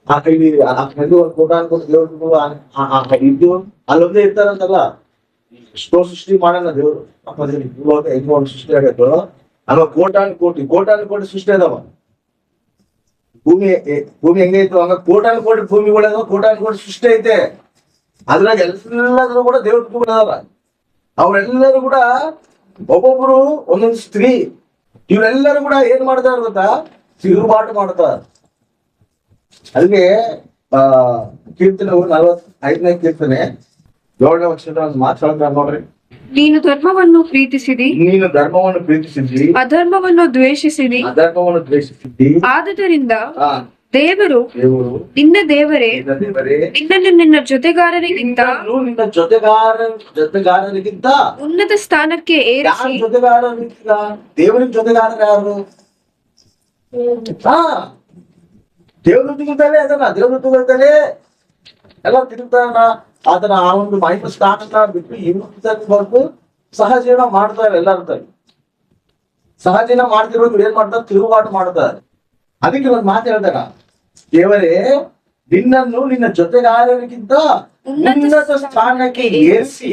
ಆ ಕೈಲಿ ಕೋಟಾನುಕೋಟಿ ದೇವರುಗಳು ಇದ್ದು ಅಲ್ಲೊಂದೇ ಇರ್ತಾರಂತಲ್ಲ. ಎಷ್ಟೋ ಸೃಷ್ಟಿ ಮಾಡೋಣ ದೇವ್ರು. ಹೆಂಗ್ ಸೃಷ್ಟಿ ಆಗತ್ತೋ ಅಲ್ವಾ? ಕೋಟಾನುಕೋಟಿ ಸೃಷ್ಟಿ ಅದಾವ. ಭೂಮಿ ಹೆಂಗೈತು ಹಂಗ ಕೋಟಾನುಕೋಟಿ ಭೂಮಿಗಳದಾವ, ಕೋಟಾನುಕೋಟಿ ಸೃಷ್ಟಿ ಐತೆ. ಅದ್ರಾಗ ಎಲ್ಲರೂ ಕೂಡ ದೇವರುಗಳದಾವ. ಅವರೆಲ್ಲರೂ ಕೂಡ ಒಬ್ಬೊಬ್ರು ಒಂದೊಂದು ಸ್ತ್ರೀ. ಇವರೆಲ್ಲರೂ ಕೂಡ ಏನ್ ಮಾಡ್ತಾರ ಗೊತ್ತಾ? ತಿರುಗಾಟ ಮಾಡ್ತಾರ. ಅದಕ್ಕೆ ಕೀರ್ತನೆ 45ನೇ ಕೀರ್ತನೆ 7ನೇ ವರ್ಷದ ಒಂದು ಮಾತಾಡ್ತಾರೆ ನೋಡ್ರಿ. ನೀನು ಧರ್ಮವನ್ನು ಪ್ರೀತಿಸಿದಿ, ಅಧರ್ಮವನ್ನು ದ್ವೇಷಿಸಿದಿ. ಆದುದರಿಂದ ದೇವರು ನಿನ್ನ ದೇವರೇ ನಿನ್ನನ್ನು ನಿನ್ನ ಜೊತೆಗಾರರಿಗಿಂತ ಉನ್ನತ ಸ್ಥಾನಕ್ಕೆ ಏರಿಸಿ. ದೇವರಿಗೆ ಜೊತೆಗಾರರು ಯಾರು? ದೇವದೂತಗಳೇ ಅದನ್ನ ದೇವದೂತಗಳೇ ಎಲ್ಲ ತಿರುಗ್ತಾನ. ಅದನ್ನ ಆ ಒಂದು ಮಹಿಮ ಸ್ಥಾನ ಬಿಟ್ಟು ಬಂದು ಸಹಜೀವನ ಮಾಡ್ತಾರೆ. ಎಲ್ಲರೂ ಸಹಜೀವನ ಮಾಡ್ತಿರೋದು ಏನ್ ಮಾಡ್ತಾರೆ? ತಿರುಗಾಟ ಮಾಡ್ತಾರೆ. ಅದಕ್ಕೆ ಒಂದು ಮಾತು ಹೇಳ್ತಾರ, ದೇವರೇ ನಿನ್ನನ್ನು ನಿನ್ನ ಜೊತೆಗಾರರಿಗಿಂತ ಉನ್ನತ ಸ್ಥಾನಕ್ಕೆ ಏರಿಸಿ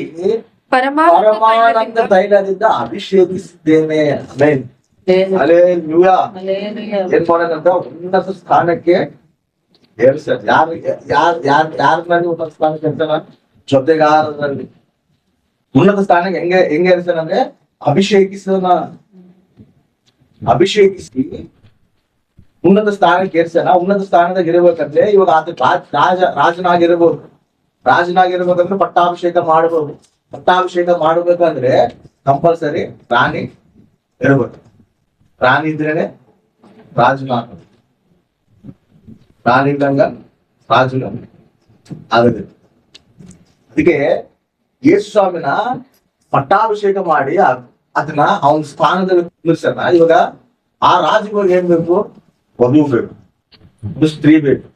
ಪರಮಾನಂದ ತೈಲದಿಂದ ಅಭಿಷೇಕಿಸಿದ್ದೇನೆ. ಹಲ್ಲೆಲೂಯಾ. ಏನ್ ಮಾಡೋದಂತ? ಉನ್ನತ ಸ್ಥಾನಕ್ಕೆ ಏರಿಸ. ಯಾರಲ್ಲಿ ಉನ್ನತ ಸ್ಥಾನಕ್ಕೆ ಇರ್ತಾನ? ಜೊತೆಗಾರರಲ್ಲಿ ಉನ್ನತ ಸ್ಥಾನಕ್ಕೆ ಹೆಂಗೆ ಏರಿಸ್ತಾನಂದ್ರೆ ಅಭಿಷೇಕಿಸಿ ಉನ್ನತ ಸ್ಥಾನಕ್ಕೆ ಏರ್ಸನ. ಉನ್ನತ ಸ್ಥಾನದಾಗ ಇರ್ಬೇಕಂದ್ರೆ ಇವಾಗ ರಾಜನಾಗಿರ್ಬೇಕಂದ್ರೆ ಪಟ್ಟಾಭಿಷೇಕ ಮಾಡಬಹುದು. ಪಟ್ಟಾಭಿಷೇಕ ಮಾಡಬೇಕಂದ್ರೆ ಕಂಪಲ್ಸರಿ ರಾಣಿ ಇರ್ಬೇಕು. ರಾಣಿ ಇದ್ರೇನೆ ರಾಜನಾಗ. ರಾಣಿ ಇದ್ದಂಗ ರಾಜನ ಆಗದೆ. ಅದಕ್ಕೆ ಯೇಸು ಸ್ವಾಮಿನ ಪಟ್ಟಾಭಿಷೇಕ ಮಾಡಿ ಅದನ್ನ ಅವನ ಸ್ಥಾನದಲ್ಲಿ ನಿಲ್ಸನ. ಇವಾಗ ಆ ರಾಜಗಳಿಗೆ ಏನ್ ಬೇಕು? ವಧು ಬೇಕು, ಒಂದು ಸ್ತ್ರೀ ಬೇಕು.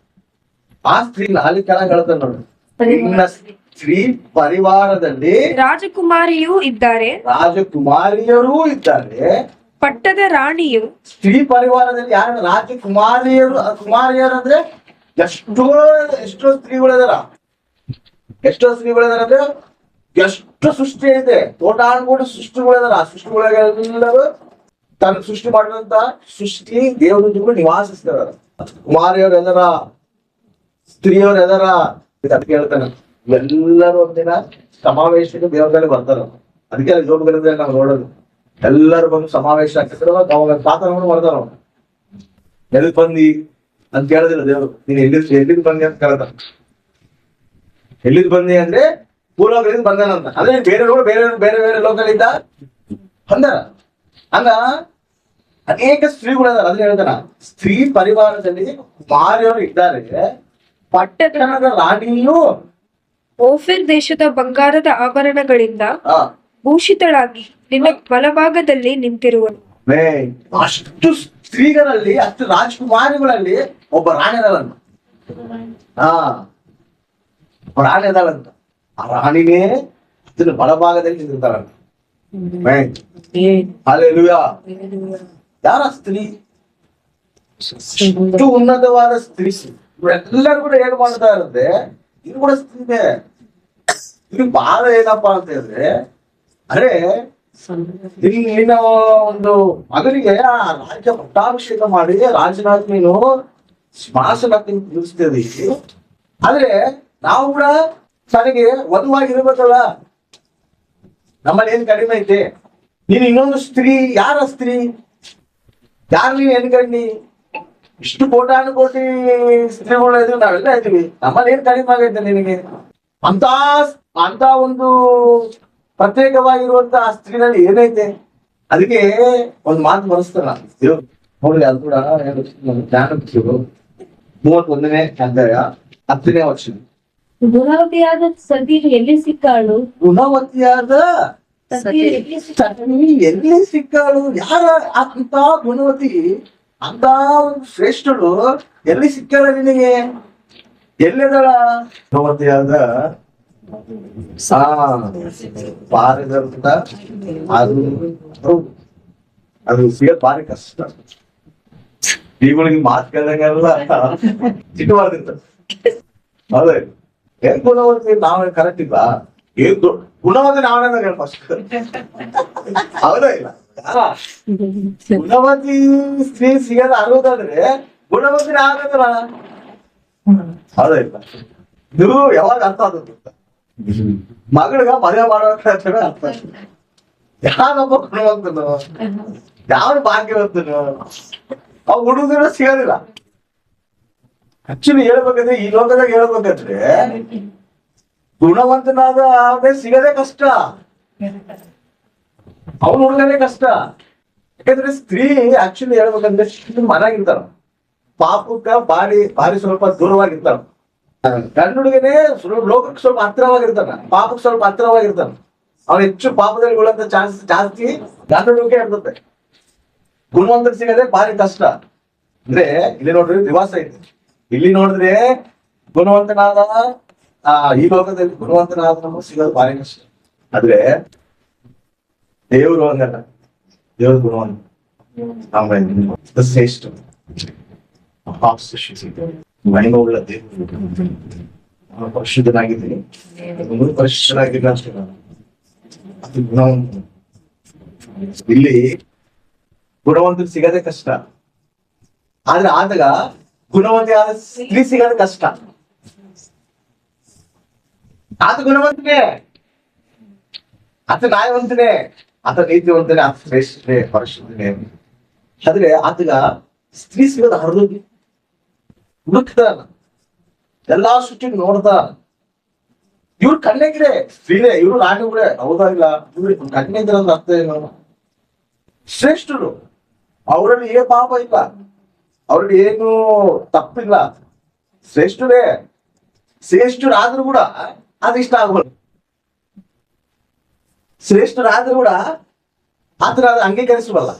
ಆ ಸ್ತ್ರೀನ ಅಲ್ಲಿ ಕೆಳಗೆ ಹೇಳ್ತಾನೆ ನೋಡಿ, ನಿನ್ನ ಸ್ತ್ರೀ ಪರಿವಾರದಲ್ಲಿ ರಾಜಕುಮಾರಿಯೂ ಇದ್ದಾರೆ, ರಾಜಕುಮಾರಿಯರೂ ಇದ್ದಾರೆ. ಪಟ್ಟದ ರಾಣಿಯು ಸ್ತ್ರೀ ಪರಿವಾರದಲ್ಲಿ ಯಾರ? ಕುಮಾರಿಯರು ಅಂದ್ರೆ ಎಷ್ಟೋ ಸ್ತ್ರೀಗಳಿದಾರ. ಅಂದ್ರೆ ಎಷ್ಟು ಸೃಷ್ಟಿ ಐತೆ, ಕೋಟಾನುಕೋಟಿ ಸೃಷ್ಟಿಗಳಿದಾರ. ಆ ಸೃಷ್ಟಿಗಳೆಲ್ಲರೂ ತನ್ನ ಸೃಷ್ಟಿ ಮಾಡಿದಂತ ಸೃಷ್ಟಿ ದೇವರುಗಳು ನಿವಾಸಿಸ್ತಾರ. ಕುಮಾರಿಯವ್ರು ಎದರ, ಸ್ತ್ರೀಯವ್ರು ಎದರ ಅದಕ್ಕೆ ಹೇಳ್ತಾನೆ. ಎಲ್ಲರೂ ಒಂದಿನ ಸಮಾವೇಶಕ್ಕೆ ದೇವರಲ್ಲಿ ಬರ್ತಾರ. ಅದಕ್ಕೆ ಜೋಬಗಳಿದ್ರೆ ನಾವು ನೋಡೋದು. ಎಲ್ಲರೂ ಬಂದು ಸಮಾವೇಶ ಆಗ್ತಿದ್ರು. ಅವಾಗ ಪಾತ್ರಗಳು ಮಾಡ್ತಾರ. ಎಲ್ಲಿ ಬಂದಿ ಅಂತ ಕೇಳೋದಿಲ್ಲ ದೇವರು. ನೀನ್ ಎಲ್ಲಿದ್ ಬಂದಿ ಅಂತ ಕೇಳ್ತಾರ. ಎಲ್ಲಿದ್ ಬಂದಿ ಅಂದ್ರೆ ಭೂಲೋಕದಿಂದ ಬಂದಾನಂತ. ಅಂದ್ರೆ ಬೇರೆಯವರು ಬೇರೆ ಲೋಕಲಿದ್ದ ಬಂದಾರ. ಹಂಗ ಅನೇಕ ಸ್ತ್ರೀಗಳಿದಾರ. ಅದನ್ನ ಹೇಳ್ತಾನ, ಸ್ತ್ರೀ ಪರಿವಾರದಲ್ಲಿ ಕುಮಾರಿಯವರು ಇದ್ದಾರೆ. ಪಟ್ಟಣದ ರಾಣಿಯು ಓಫಿರ್ ದೇಶದ ಬಂಗಾರದ ಆಭರಣಗಳಿಂದ ಭೂಷಿತಳಾಗಿ ನಿನ್ನ ಬಲಭಾಗದಲ್ಲಿ ನಿಂತಿರುವಳು. ಅಷ್ಟು ಸ್ತ್ರೀಗಳಲ್ಲಿ, ಅಷ್ಟು ರಾಜಕುಮಾರಿಗಳಲ್ಲಿ ಒಬ್ಬ ರಾಣಿ ಅದಳಂತ. ರಾಣಿ ಅದಳಂತ. ಆ ರಾಣಿನೇ ಅದನ್ನ ಬಲಭಾಗದಲ್ಲಿ ನಿಂತಿರ್ತಾರಂತ. ಹಲ್ಲೆಲೂಯಾ. ಯಾರ ಸ್ತ್ರೀ? ಇಷ್ಟು ಉನ್ನತವಾದ ಸ್ತ್ರೀ. ಎಲ್ಲರೂ ಕೂಡ ಏನ್ ಮಾಡ್ತಾ ಇರುತ್ತೆ? ಇದು ಕೂಡ ಸ್ತ್ರೀನೇ. ಇದು ಬಹಳ ಏನಪ್ಪಾ ಅಂತ ಹೇಳಿದ್ರೆ, ಅರೆ ನಿನ್ನ ಒಂದು ಮಗನಿಗೆ ಆ ರಾಜ್ಯ ಪಟ್ಟಾಭಿಷೇಕ ಮಾಡಿ ರಾಜನಾಥ್ ನೀನು ಸಿಂಹಾಸನ ನಿಲ್ಲಿಸ್ತೇವೆ. ಆದ್ರೆ ನಾವು ಕೂಡ ತನಗೆ ವಧುವಾಗಿರ್ಬೇಕಲ್ಲ. ನಮ್ಮಲ್ಲಿ ಏನ್ ಕಡಿಮೆ ಐತೆ? ನೀನು ಇನ್ನೊಂದು ಸ್ತ್ರೀ, ಯಾರ ಸ್ತ್ರೀ? ಯಾರು ನೀನು ಎನ್ಕಂಡಿ? ಇಷ್ಟು ಕೋಟಿ ಸ್ತ್ರೀಗಳು ಇದ್ರು, ನಾವೆಲ್ಲ ಇದ್ದೀವಿ. ನಮ್ಮಲ್ಲಿ ಏನ್ ಕಡಿಮೆ ಆಗೈತೆ ನಿನಗೆ? ಅಂತ ಒಂದು ಪ್ರತ್ಯೇಕವಾಗಿರುವಂತ ಆ ಸ್ತ್ರೀನಲ್ಲಿ ಏನೈತೆ? ಅದಕ್ಕೆ ಒಂದು ಮಾತು ಬರೆಸ್ತಾರ ದೇವ್ರು ನೋಡಿ. ಅದು ಕೂಡ ಜ್ಞಾನ 31ನೇ ಅಧ್ಯಾಯ 10ನೇ ವರ್ಷ. ಗುಣವತಿಯಾದ ಸತಿ ಎಲ್ಲಿ ಸಿಕ್ಕಾಳು? ಗುಣವತಿಯಾದ ಸತಿ ಎಲ್ಲಿ ಸಿಕ್ಕಾಳು? ಎಲ್ಲಿ ಸಿಕ್ಕಾಳು? ಯಾರ ಅಂತ ಗುಣವತಿ, ಅಂತ ಒಂದು ಶ್ರೇಷ್ಠಳು ಎಲ್ಲಿ ಸಿಕ್ಕಾಳ ನಿನಗೆ? ಎಲ್ಲಿದಳ? ಗುಣವತಿಯಾದ ಪಾರಿದಂತ ಅದು ಸಿಗೋದ್ ಭಾರಿ ಕಷ್ಟ. ಈಗಳಿಗೆ ಮಾತು ಕೇಳಂಗೆಲ್ಲ ಚಿಟ್ಟವಾರ್ದಿತ್ತ. ಹೌದೇ? ಏನ್ ಗುಣವತಿ ನಾವೇ ಕರೆಕ್ಟ್ ಇಲ್ಲ. ಏನ್ ಗುಣವತಿ ನಾವೇ ಫಸ್ಟ್. ಹೌದಾ ಇಲ್ಲ? ಗುಣವತಿ ಸ್ತ್ರೀ ಸಿಗದ ಆಗೋದಾದ್ರೆ ಗುಣವತಿ ಆಗಲ್ಲ. ಹೌದಾ ಇಲ್ಲ? ಇದು ಯಾವಾಗ ಅರ್ಥ ಆಗುತ್ತೆ? ಮಗಳಿಗೆ ಮದುವೆ ಮಾಡೋಕೆ ಅರ್ಥ. ಯಾವೊಬ್ಬ ಗುಣವಂತನು, ಯಾವ ಭಾಗ್ಯವಂತನು ಅವ್ ಹುಡುಗರು ಸಿಗೋದಿಲ್ಲ. ಆಕ್ಚುಲಿ ಹೇಳ್ಬೇಕಂದ್ರೆ, ಈ ಲೋಕದಾಗ ಹೇಳ್ಬೇಕಂದ್ರೆ ಗುಣವಂತನಾದ ಅವನೇ ಸಿಗದೆ ಕಷ್ಟ. ಅವ್ನು ಹುಡುಗನೇ ಕಷ್ಟ. ಯಾಕಂದ್ರೆ ಸ್ತ್ರೀ ಆಕ್ಚುಲಿ ಹೇಳ್ಬೇಕಂದ್ರೆ ಮನಾಗಿರ್ತಾರ, ಪಾಪಕ್ಕ ಭಾರಿ ಸ್ವಲ್ಪ ದೂರವಾಗಿರ್ತಾರ. ಗಂಡ ಹುಡುಗನೇ ಲೋಕಕ್ಕೆ ಸ್ವಲ್ಪ ಹತ್ತಿರವಾಗಿರ್ತಾನ, ಪಾಪಕ್ಕೆ ಸ್ವಲ್ಪ ಹತ್ತಿರವಾಗಿರ್ತಾನ. ಅವ್ನು ಹೆಚ್ಚು ಪಾಪದಲ್ಲಿ ಉಳ್ಳಂತ ಚಾನ್ಸ್ ಜಾಸ್ತಿ ಗಂಡ ಹುಡುಗಕ್ಕೆ ಇರ್ತದೆ. ಗುಣವಂತರ ಸಿಗದೆ ಭಾರಿ ಕಷ್ಟ. ಅಂದ್ರೆ ಇಲ್ಲಿ ನೋಡ್ರಿ ದಿವಾಸ ಐತಿ. ಇಲ್ಲಿ ನೋಡಿದ್ರೆ ಗುಣವಂತನಾದ ಈ ಲೋಕದಲ್ಲಿ ಗುಣವಂತನಾದ ನಮಗೆ ಸಿಗೋದು ಭಾರಿ ಕಷ್ಟ. ಆದ್ರೆ ದೇವರು ಹಂಗಲ್ಲ. ದೇವರು ಗುಣವಂತ, ಶ್ರೇಷ್ಠ ಮಹಿಮೆ ಉಳ್ಳ ದೇವರು. ಪರಿಶುದ್ಧನಾಗಿದ್ದೀನಿ, ಪರಿಶುದ್ಧನಾಗಿಲ್ಲ ಅಷ್ಟೇ. ಅದು ಗುಣವಂತ. ಇಲ್ಲಿ ಗುಣವಂತರು ಸಿಗದೆ ಕಷ್ಟ. ಆದ್ರೆ ಆದಾಗ ಗುಣವಂತಿಯಾದ ಸ್ತ್ರೀ ಸಿಗೋದು ಕಷ್ಟ. ಆತ ಗುಣವಂತನೇ, ಆತ ನ್ಯಾಯವಂತನೇ, ಆತ ನೀತಿವಂತನೇ, ಆತ ಶ್ರೇಷ್ಠನೇ, ಪರಿಶುದ್ಧನೇ. ಆದ್ರೆ ಆತಗ ಸ್ತ್ರೀ ಸಿಗೋದು ಹರಿದೋಗಿ ಹುಡುಕ್ತಾನ, ಎಲ್ಲಾ ಸೃಷ್ಟಿ ನೋಡ್ತಾ. ಇವ್ರು ಕನ್ನೆಗಿರೆ ಸ್ತ್ರೀನೇ, ಇವ್ರು ರಾಣಿಗಳೇ. ಹೌದಾ ಇಲ್ಲ? ಇವ್ರು ಕನ್ನೆಗಿರ ಅರ್ಥ ಏನು? ಶ್ರೇಷ್ಠರು. ಅವರಲ್ಲಿ ಏನ್ ಪಾಪ ಇಲ್ಲ, ಅವ್ರಲ್ಲಿ ಏನು ತಪ್ಪಿಲ್ಲ. ಶ್ರೇಷ್ಠರೇ. ಶ್ರೇಷ್ಠರಾದ್ರೂ ಕೂಡ ಅದು ಇಷ್ಟ ಆಗ್ಬೋದು. ಶ್ರೇಷ್ಠರಾದ್ರೂ ಕೂಡ ಆತರ ಅದು ಅಂಗೀಕರಿಸಬಲ್ಲ.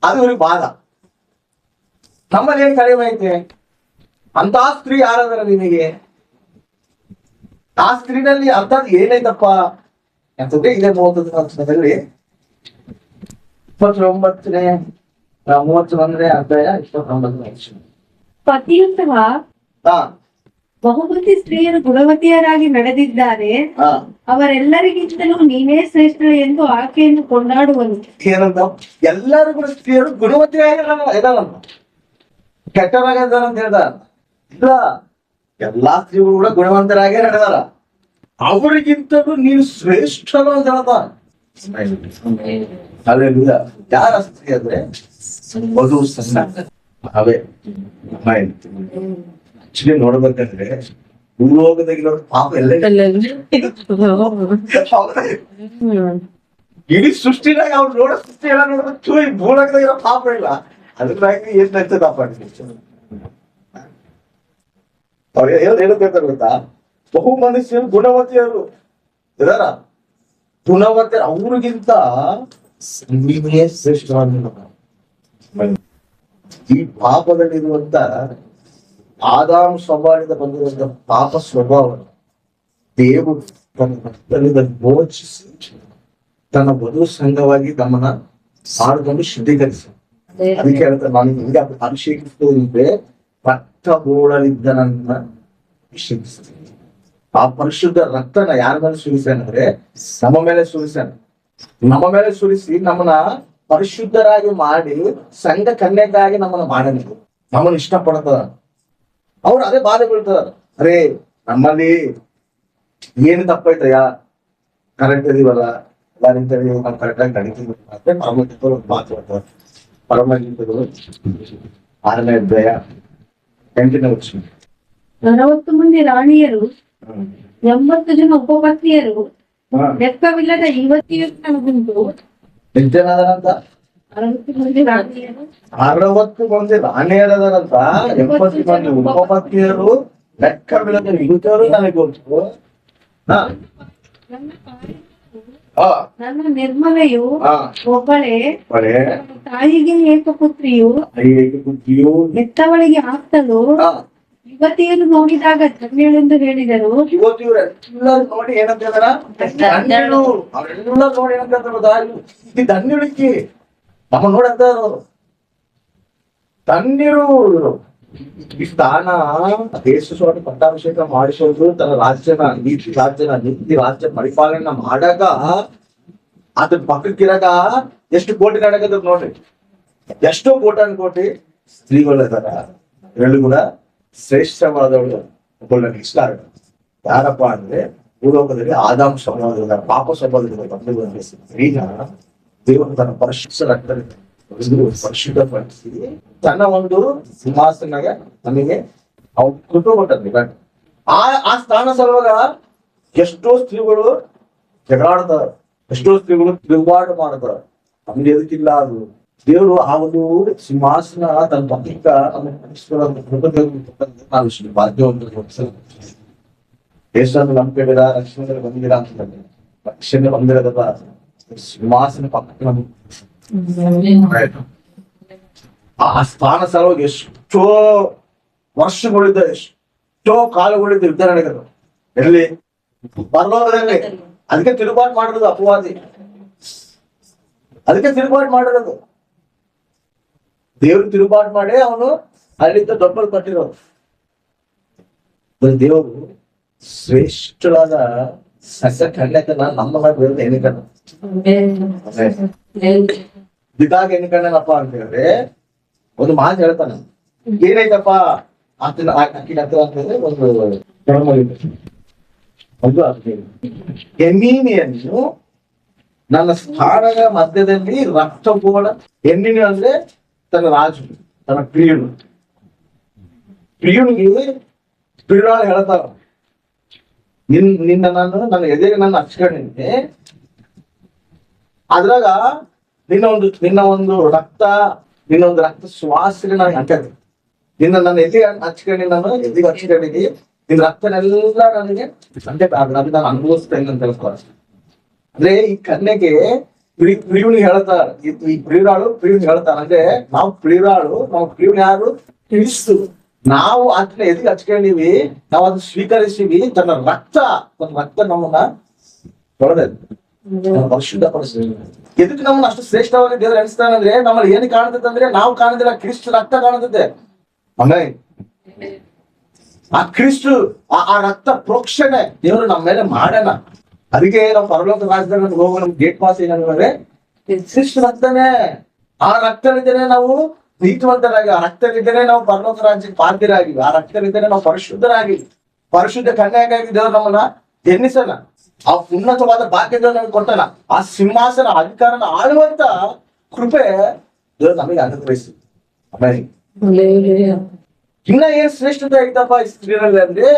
ಅದು ಇವ್ರಿಗೆ ಬಾಧ. ನಮ್ಮಲ್ಲಿ ಏನ್ ಕಡಿಮೆ ಐತೆ? ಅಂತ ಸ್ತ್ರೀ ಯಾರಾದ್ರ ನಿನಗೆ? ಆ ಸ್ತ್ರೀನಲ್ಲಿ ಅರ್ಥ ಏನೈತಪ್ಪ ಅಂತಂದ್ರೆ ಇದೇ 30ನೇ 29ನೇ 31ನೇ ಅಧ್ಯಾಯ 29ನೇ ವರ್ಷ. ಪತಿಯಂತಹ ಬಹುಮತಿ ಸ್ತ್ರೀಯರು ಗುಣವತಿಯರಾಗಿ ನಡೆದಿದ್ದಾರೆ, ಅವರೆಲ್ಲರಿಗಿಂತಲೂ ನೀನೇ ಶ್ರೇಷ್ಠ ಎಂದು ಆಕೆಯನ್ನು ಕೊಂಡಾಡುವನು. ಏನಂತ? ಎಲ್ಲರೂ ಕೂಡ ಸ್ತ್ರೀಯರು ಗುಣವತಿಯಾಗಿದ್ದಾರಂತ, ಕೆಟ್ಟವರಾಗಿದ್ದಾರ ಅಂತ ಹೇಳ್ದ ಇಲ್ಲ. ಎಲ್ಲಾ ಸ್ತ್ರೀಗಳು ಕೂಡ ಗುಣವಂತರಾಗೇ ನಡೆದಾರ. ಅವರಿಗಿಂತಲೂ ನೀನು ಶ್ರೇಷ್ಠರು ಅಂತ ಹೇಳ್ದ. ಅಲ್ಲೆಲ್ಲ ಯಾರ ಸ್ತ್ರೀ ಅಂದ್ರೆ ವಧು ಸಂಘ. ಅವೇ ಆಕ್ಚುಲಿ ನೋಡ್ಬೇಕಂದ್ರೆ ಭೂಲೋಕದಾಗಿರೋ ಪಾಪ ಎಲ್ಲ ಇಡೀ ಸೃಷ್ಟಿನಾಗ ಅವ್ರು ನೋಡೋ ಸೃಷ್ಟಿ ಎಲ್ಲ ನೋಡಿದ್ರೆ ಭೂಲೋಕದಾಗಿರೋ ಪಾಪ ಇಲ್ಲ. ಅದ್ರಾಗಿ ಏನ್ ನಡ್ತದಪ್ಪ ಅವ್ರು ಹೇಳ್ತಾರೆ ಗೊತ್ತಾ? ಬಹು ಮನುಷ್ಯರು ಗುಣವತಿಯರು ಇದಾರ. ಗುಣವತಿಯರು ಅವ್ರಿಗಿಂತ ನೀವೇ ಶ್ರೇಷ್ಠ. ಈ ಪಾಪದಲ್ಲಿರುವಂತ ಆದಾಮ ಸ್ವಭಾವದಿಂದ ಬಂದಿರುವಂತ ಪಾಪ ಸ್ವಭಾವ ದೇವರು ತನ್ನ ಭಕ್ತರಿಂದ ಮೋಚಿಸಿ ತನ್ನ ವಧು ಸಂಘವಾಗಿ ನಮ್ಮನ್ನ ಮಾಡಿಕೊಂಡು ಶುದ್ಧೀಕರಿಸ. ಅದಕ್ಕೆ ಹೇಳ್ತಾರೆ, ನಾನು ಹಿಂಗೆ ಅಭಿಷೇಕಿಸುವುದಿದ್ರೆ ರಕ್ತ ಬೋಳಲಿದ್ದ ನನ್ನ ಅಭಿಷೇಕಿಸ್ತೀನಿ. ಆ ಪರಿಶುದ್ಧ ರಕ್ತನ ಯಾರ ಮೇಲೆ ಸುರಿಸಾನಂದ್ರೆ ನಮ್ಮ ಮೇಲೆ ಸುರಿಸಾನ. ನಮ್ಮ ಮೇಲೆ ಸುರಿಸಿ ನಮ್ಮನ್ನ ಪರಿಶುದ್ಧರಾಗಿ ಮಾಡಿ ಸಂಘ ಕನ್ಯೆಗಾಗಿ ನಮ್ಮನ್ನ ಮಾಡಬೇಕು. ನಮ್ಮನ್ನು ಇಷ್ಟಪಡ್ತದ. ಅವ್ರು ಅದೇ ಬಾಧೆ ಬೀಳ್ತದ. ಅರೇ ನಮ್ಮಲ್ಲಿ ಏನು ತಪ್ಪೈತಯ್ಯ, ಕರೆಕ್ಟ್ ಇದೀವಲ್ಲ ಎಲ್ಲ ನಿಂತೇಳಿ ನಾವು ಕರೆಕ್ಟಾಗಿ ನಡೀತೀವಿ ಮತ್ತೆ ಪರಮಗಿಂತರು ಮಾತು ಬರ್ತಾರೆ. ಪರಮಗಿಂತರು 6ನೇ ಅಧ್ಯಾಯ 8ನೇ ವಚನ. 60 ಮಂದಿ ರಾಣಿಯರು 80 ಜನ ಉಪಪತ್ನಿಯರು ಲೆಕ್ಕವಿಲ್ಲದ ಯುವತಿಯರು ನನಗುಂಟು. ಎಷ್ಟು ಜನ ಅದಾರಂತ? 60 ಮಂದಿ ರಾಣಿಯರು 60 ಮಂದಿ ರಾಣಿಯರದಾರಂತ, 80 ಮಂದಿ ಉಪಪತ್ನಿಯರು, ಲೆಕ್ಕವಿಲ್ಲದ ಯುವತಿಯರು ನನಗೆ ಗೊತ್ತು. ನನ್ನ ತಾಯಿ ಹಾ ನನ್ನ ನಿರ್ಮಲೆಯು ಹಾ ಒಬ್ಬಳೇ, ಬರೇ ನನ್ನ ತಾಯಿಗೆ ಏಕಪುತ್ರಿಯು, ಹೇಗೆ ಬುದ್ಧಿಯು ಹೆತ್ತವಳಿಗೆ ಆಪ್ತಳು. ಯುವತಿಯನ್ನು ನೋಡಿದಾಗ ಧನ್ಯಳೆಂದು ಹೇಳಿದರು. ಇವತ್ತಿವ್ರೆಲ್ಲರೂ ನೋಡಿ ಏನಂತ ಹೇಳಿದಾರ? ಧನ್ಯಳು. ಅವರೆಲ್ಲ ನೋಡಿ ಏನಂತ ಇದು ಧನ್ಯಳಿಕೆ. ನಮ್ಮ ನೋಡಂತ ಧನ್ಯರು. ಈ ಸ್ಥಾನ ದೇಶಸ್ವಾಮಿ ಪಟ್ಟಾಭಿಷೇಕ ಮಾಡಿಸೋದು, ತನ್ನ ರಾಜ್ಯನ ನೀತಿ ರಾಜ್ಯ ಪರಿಪಾಲನೆ ಮಾಡಾಗ ಅದ್ರ ಪಕ್ಕಕ್ಕಿರಾಗ ಎಷ್ಟು ಕೋಟಿ ನಡಕದ ನೋಡ್ರಿ. ಎಷ್ಟೋ ಕೋಟಿ ಸ್ತ್ರೀಗಳು ಇದಾರ. ಅದರಲ್ಲೂ ಕೂಡ ಶ್ರೇಷ್ಠವಾದವಳು ಒಬ್ಬಳನ್ನ ಇಷ್ಟ ಆಗ ಯಾರಪ್ಪ ಅಂದ್ರೆ ಭೂಲೋಕದಲ್ಲಿ ಆದಾಮ ಸ್ವಭಾವದ ಪಾಪ ಸ್ವಭಾವದಿಂದ ಬಂದು ಸ್ತ್ರೀನ ದೇವರು ತನ್ನ ಪರಿಶುದ್ಧಪಡಿಸಿ ತನ್ನ ಒಂದು ಸಿಂಹಾಸನಾಗ ನಮಗೆ ಅವ್ರು ಕೃಪೆ ಕೊಟ್ಟದ್ರಿ. ಆ ಸ್ಥಾನ ಸಲುವಾಗ ಎಷ್ಟೋ ಸ್ತ್ರೀಗಳು ಜಗಳಾಡ್ತಾರ, ಎಷ್ಟೋ ಸ್ತ್ರೀಗಳು ತಿರುಗಾಟ ಮಾಡ್ತಾರ. ನಮ್ಗೆ ಎದಕ್ಕಿಲ್ಲ ಅದು. ದೇವರು ಆ ಒಂದು ಸಿಂಹಾಸನ ತನ್ನ ಪಕ್ಕ ನಾವು ಇಷ್ಟು ಭಾಗ್ಯವಂತರು. ದೇಶದಲ್ಲಿ ನಂಬಿಕೆವಿರ, ರಕ್ಷಣೆಯಲ್ಲಿ ಬಂದಿರ ಅಂತ ರಕ್ಷಣೆ ಬಂದಿರೋದಲ್ಲ, ಸಿಂಹಾಸನ ಪಕ್ಕ ಆ ಸ್ಥಾನ ಸಲುವಾಗಿ ಎಷ್ಟೋ ವರ್ಷಗಳಿದ್ದ, ಎಷ್ಟೋ ಕಾಲಗಳಿದ್ದ ಯುದ್ಧ ನಡೆಯೋದು ಎಲ್ಲಿ? ಪರಲೋಕದಲ್ಲಿ. ಅದಕ್ಕೆ ತಿರುಗಾಟ ಮಾಡಿರೋದು ಅಪವಾದಿ, ಅದಕ್ಕೆ ತಿರುಗಾಟ ಮಾಡಿರೋದು. ದೇವ್ರು ತಿರುಗಾಟ ಮಾಡಿ ಅವನು ಅಲ್ಲಿಂದ ಡಬ್ಬಲ್ ಕಟ್ಟಿರೋದು. ದೇವರು ಶ್ರೇಷ್ಠವಾದ ಸಸ್ಯ ಕಣ್ಯತನ ನಮ್ಮ ಬೇರೆ ಎಣಿಕಣ್ಣ ಇದಾಗ ಎಣಿಕಣ್ಣನಪ್ಪ ಅಂತ ಹೇಳಿದ್ರೆ ಒಂದು ಮಾತು ಹೇಳ್ತಾನ. ಏನೈತಪ್ಪ ಆತನ ಅಕ್ಕಿ ಅಂತ ಹೇಳಿದ್ರೆ ಒಂದು ಎಮ್ಮೀನಿಯನ್ನು ನನ್ನ ಸ್ಥಾನದ ಮಧ್ಯದಲ್ಲಿ ರಕ್ತಗೋಳ. ಎಣ್ಣಿನ ಅಂದ್ರೆ ತನ್ನ ರಾಜು, ತನ್ನ ಪ್ರಿಯುನಿಗೆ ಪ್ರಿಯುರಾಳು ಹೇಳ್ತಾರ, ನಿನ್ನ ನನ್ನ ಎದೆಗೆ ನನ್ನ ಹಚ್ಕೊಂಡಿದ್ದೆ, ಅದ್ರಾಗ ನಿನ್ನ ಒಂದು ರಕ್ತ ಶ್ವಾಸಗೆ ನಾನು ಹಾಕದೆ, ನನ್ನ ಎದೆಗೆ ಹಚ್ಕೊಂಡು ನಾನು ಎದೆಗೆ ಹಚ್ಕೊಂಡಿದ್ದಿ, ನಿನ್ನ ರಕ್ತನೆಲ್ಲ ನನಗೆ ಅಂದ್ರೆ ಅದು ನಾನು ಅನುಭವಿಸ್ತೇನೆ ಅಂತ ಹೇಳ್ತಾರೆ. ಅಂದ್ರೆ ಈ ಕನ್ಯೆಗೆ ಪ್ರಿಯುನಿಗೆ ಹೇಳ್ತಾರ, ಈ ಪ್ರಿಯುನಿಗೆ ಹೇಳ್ತಾರ. ಅಂದ್ರೆ ನಾವು ಪ್ರಿಯುನಿ ಯಾರು? ಕ್ರಿಸ್ತು. ನಾವು ಅದನ್ನ ಎದಕ್ಕೆ ಹಚ್ಕೊಂಡಿವಿ, ನಾವು ಅದನ್ನ ಸ್ವೀಕರಿಸಿವಿ. ತನ್ನ ರಕ್ತ ನಮ್ಮನ್ನ ತೊಳೆದ ಪರಿಶುದ್ಧಪಡಿಸ್ತೀವಿ. ಎದಕ್ಕೆ ನಮ್ಮನ್ನ ಅಷ್ಟು ಶ್ರೇಷ್ಠವಾಗಿ ದೇವರು ಎಣಿಸ್ತಾನೆ ಅಂದ್ರೆ ನಮ್ಮಲ್ಲಿ ಏನು ಕಾಣ್ತದೆ ಅಂದ್ರೆ ನಾವು ಕಾಣದಿಲ್ಲ, ಕ್ರಿಸ್ತ ರಕ್ತ ಕಾಣ್ತದೆ. ಆ ಕ್ರಿಸ್ತು ಆ ರಕ್ತ ಪ್ರೋಕ್ಷಣೆ ದೇವರು ನಮ್ಮ ಮೇಲೆ ಮಾಡೋಣ. ಅದಕ್ಕೆ ನಾವು ಪರಲೋಕ ರಾಜ್ಯದಲ್ಲಿ ಹೋಗೋ ನಮ್ಗೆ ಗೇಟ್ ಪಾಸ್ ಏನಂದ್ರೆ ಕ್ರಿಸ್ತ ರಕ್ತನೇ. ಆ ರಕ್ತನಿಂದನೇ ನಾವು ನೀತಿವಂತರಾಗಿ, ಆ ರಕ್ತನಿಂದನೇ ನಾವು ಪರಲೋಕ ರಾಜ್ಯಕ್ಕೆ ಪಾತ್ರರಾಗಿವಿ, ಆ ರಕ್ತನಿಂದನೇ ನಾವು ಪರಿಶುದ್ಧರಾಗಿವಿ. ಪರಿಶುದ್ಧ ಕನ್ಯಾಗಾಗಿ ದೇವರು ನಮ್ಮನ್ನ ಎನ್ನಿಸೋಣ. ಆ ಉನ್ನತವಾದ ಭಾಗ್ಯದ ನಮ್ಗೆ ಕೊಟ್ಟಣ. ಆ ಸಿಂಹಾಸನ ಅಧಿಕಾರನ ಆಳುವಂತ ಕೃಪೆ ದೇವರು ನಮಗೆ ಅನುಗ್ರಹಿಸಿ. ಇನ್ನ ಏನ್ ಶ್ರೇಷ್ಠತೆ ಐತಪ್ಪ ಈ ಸ್ತ್ರೀರಲ್ಲಿ ಅಂದ್ರೆ,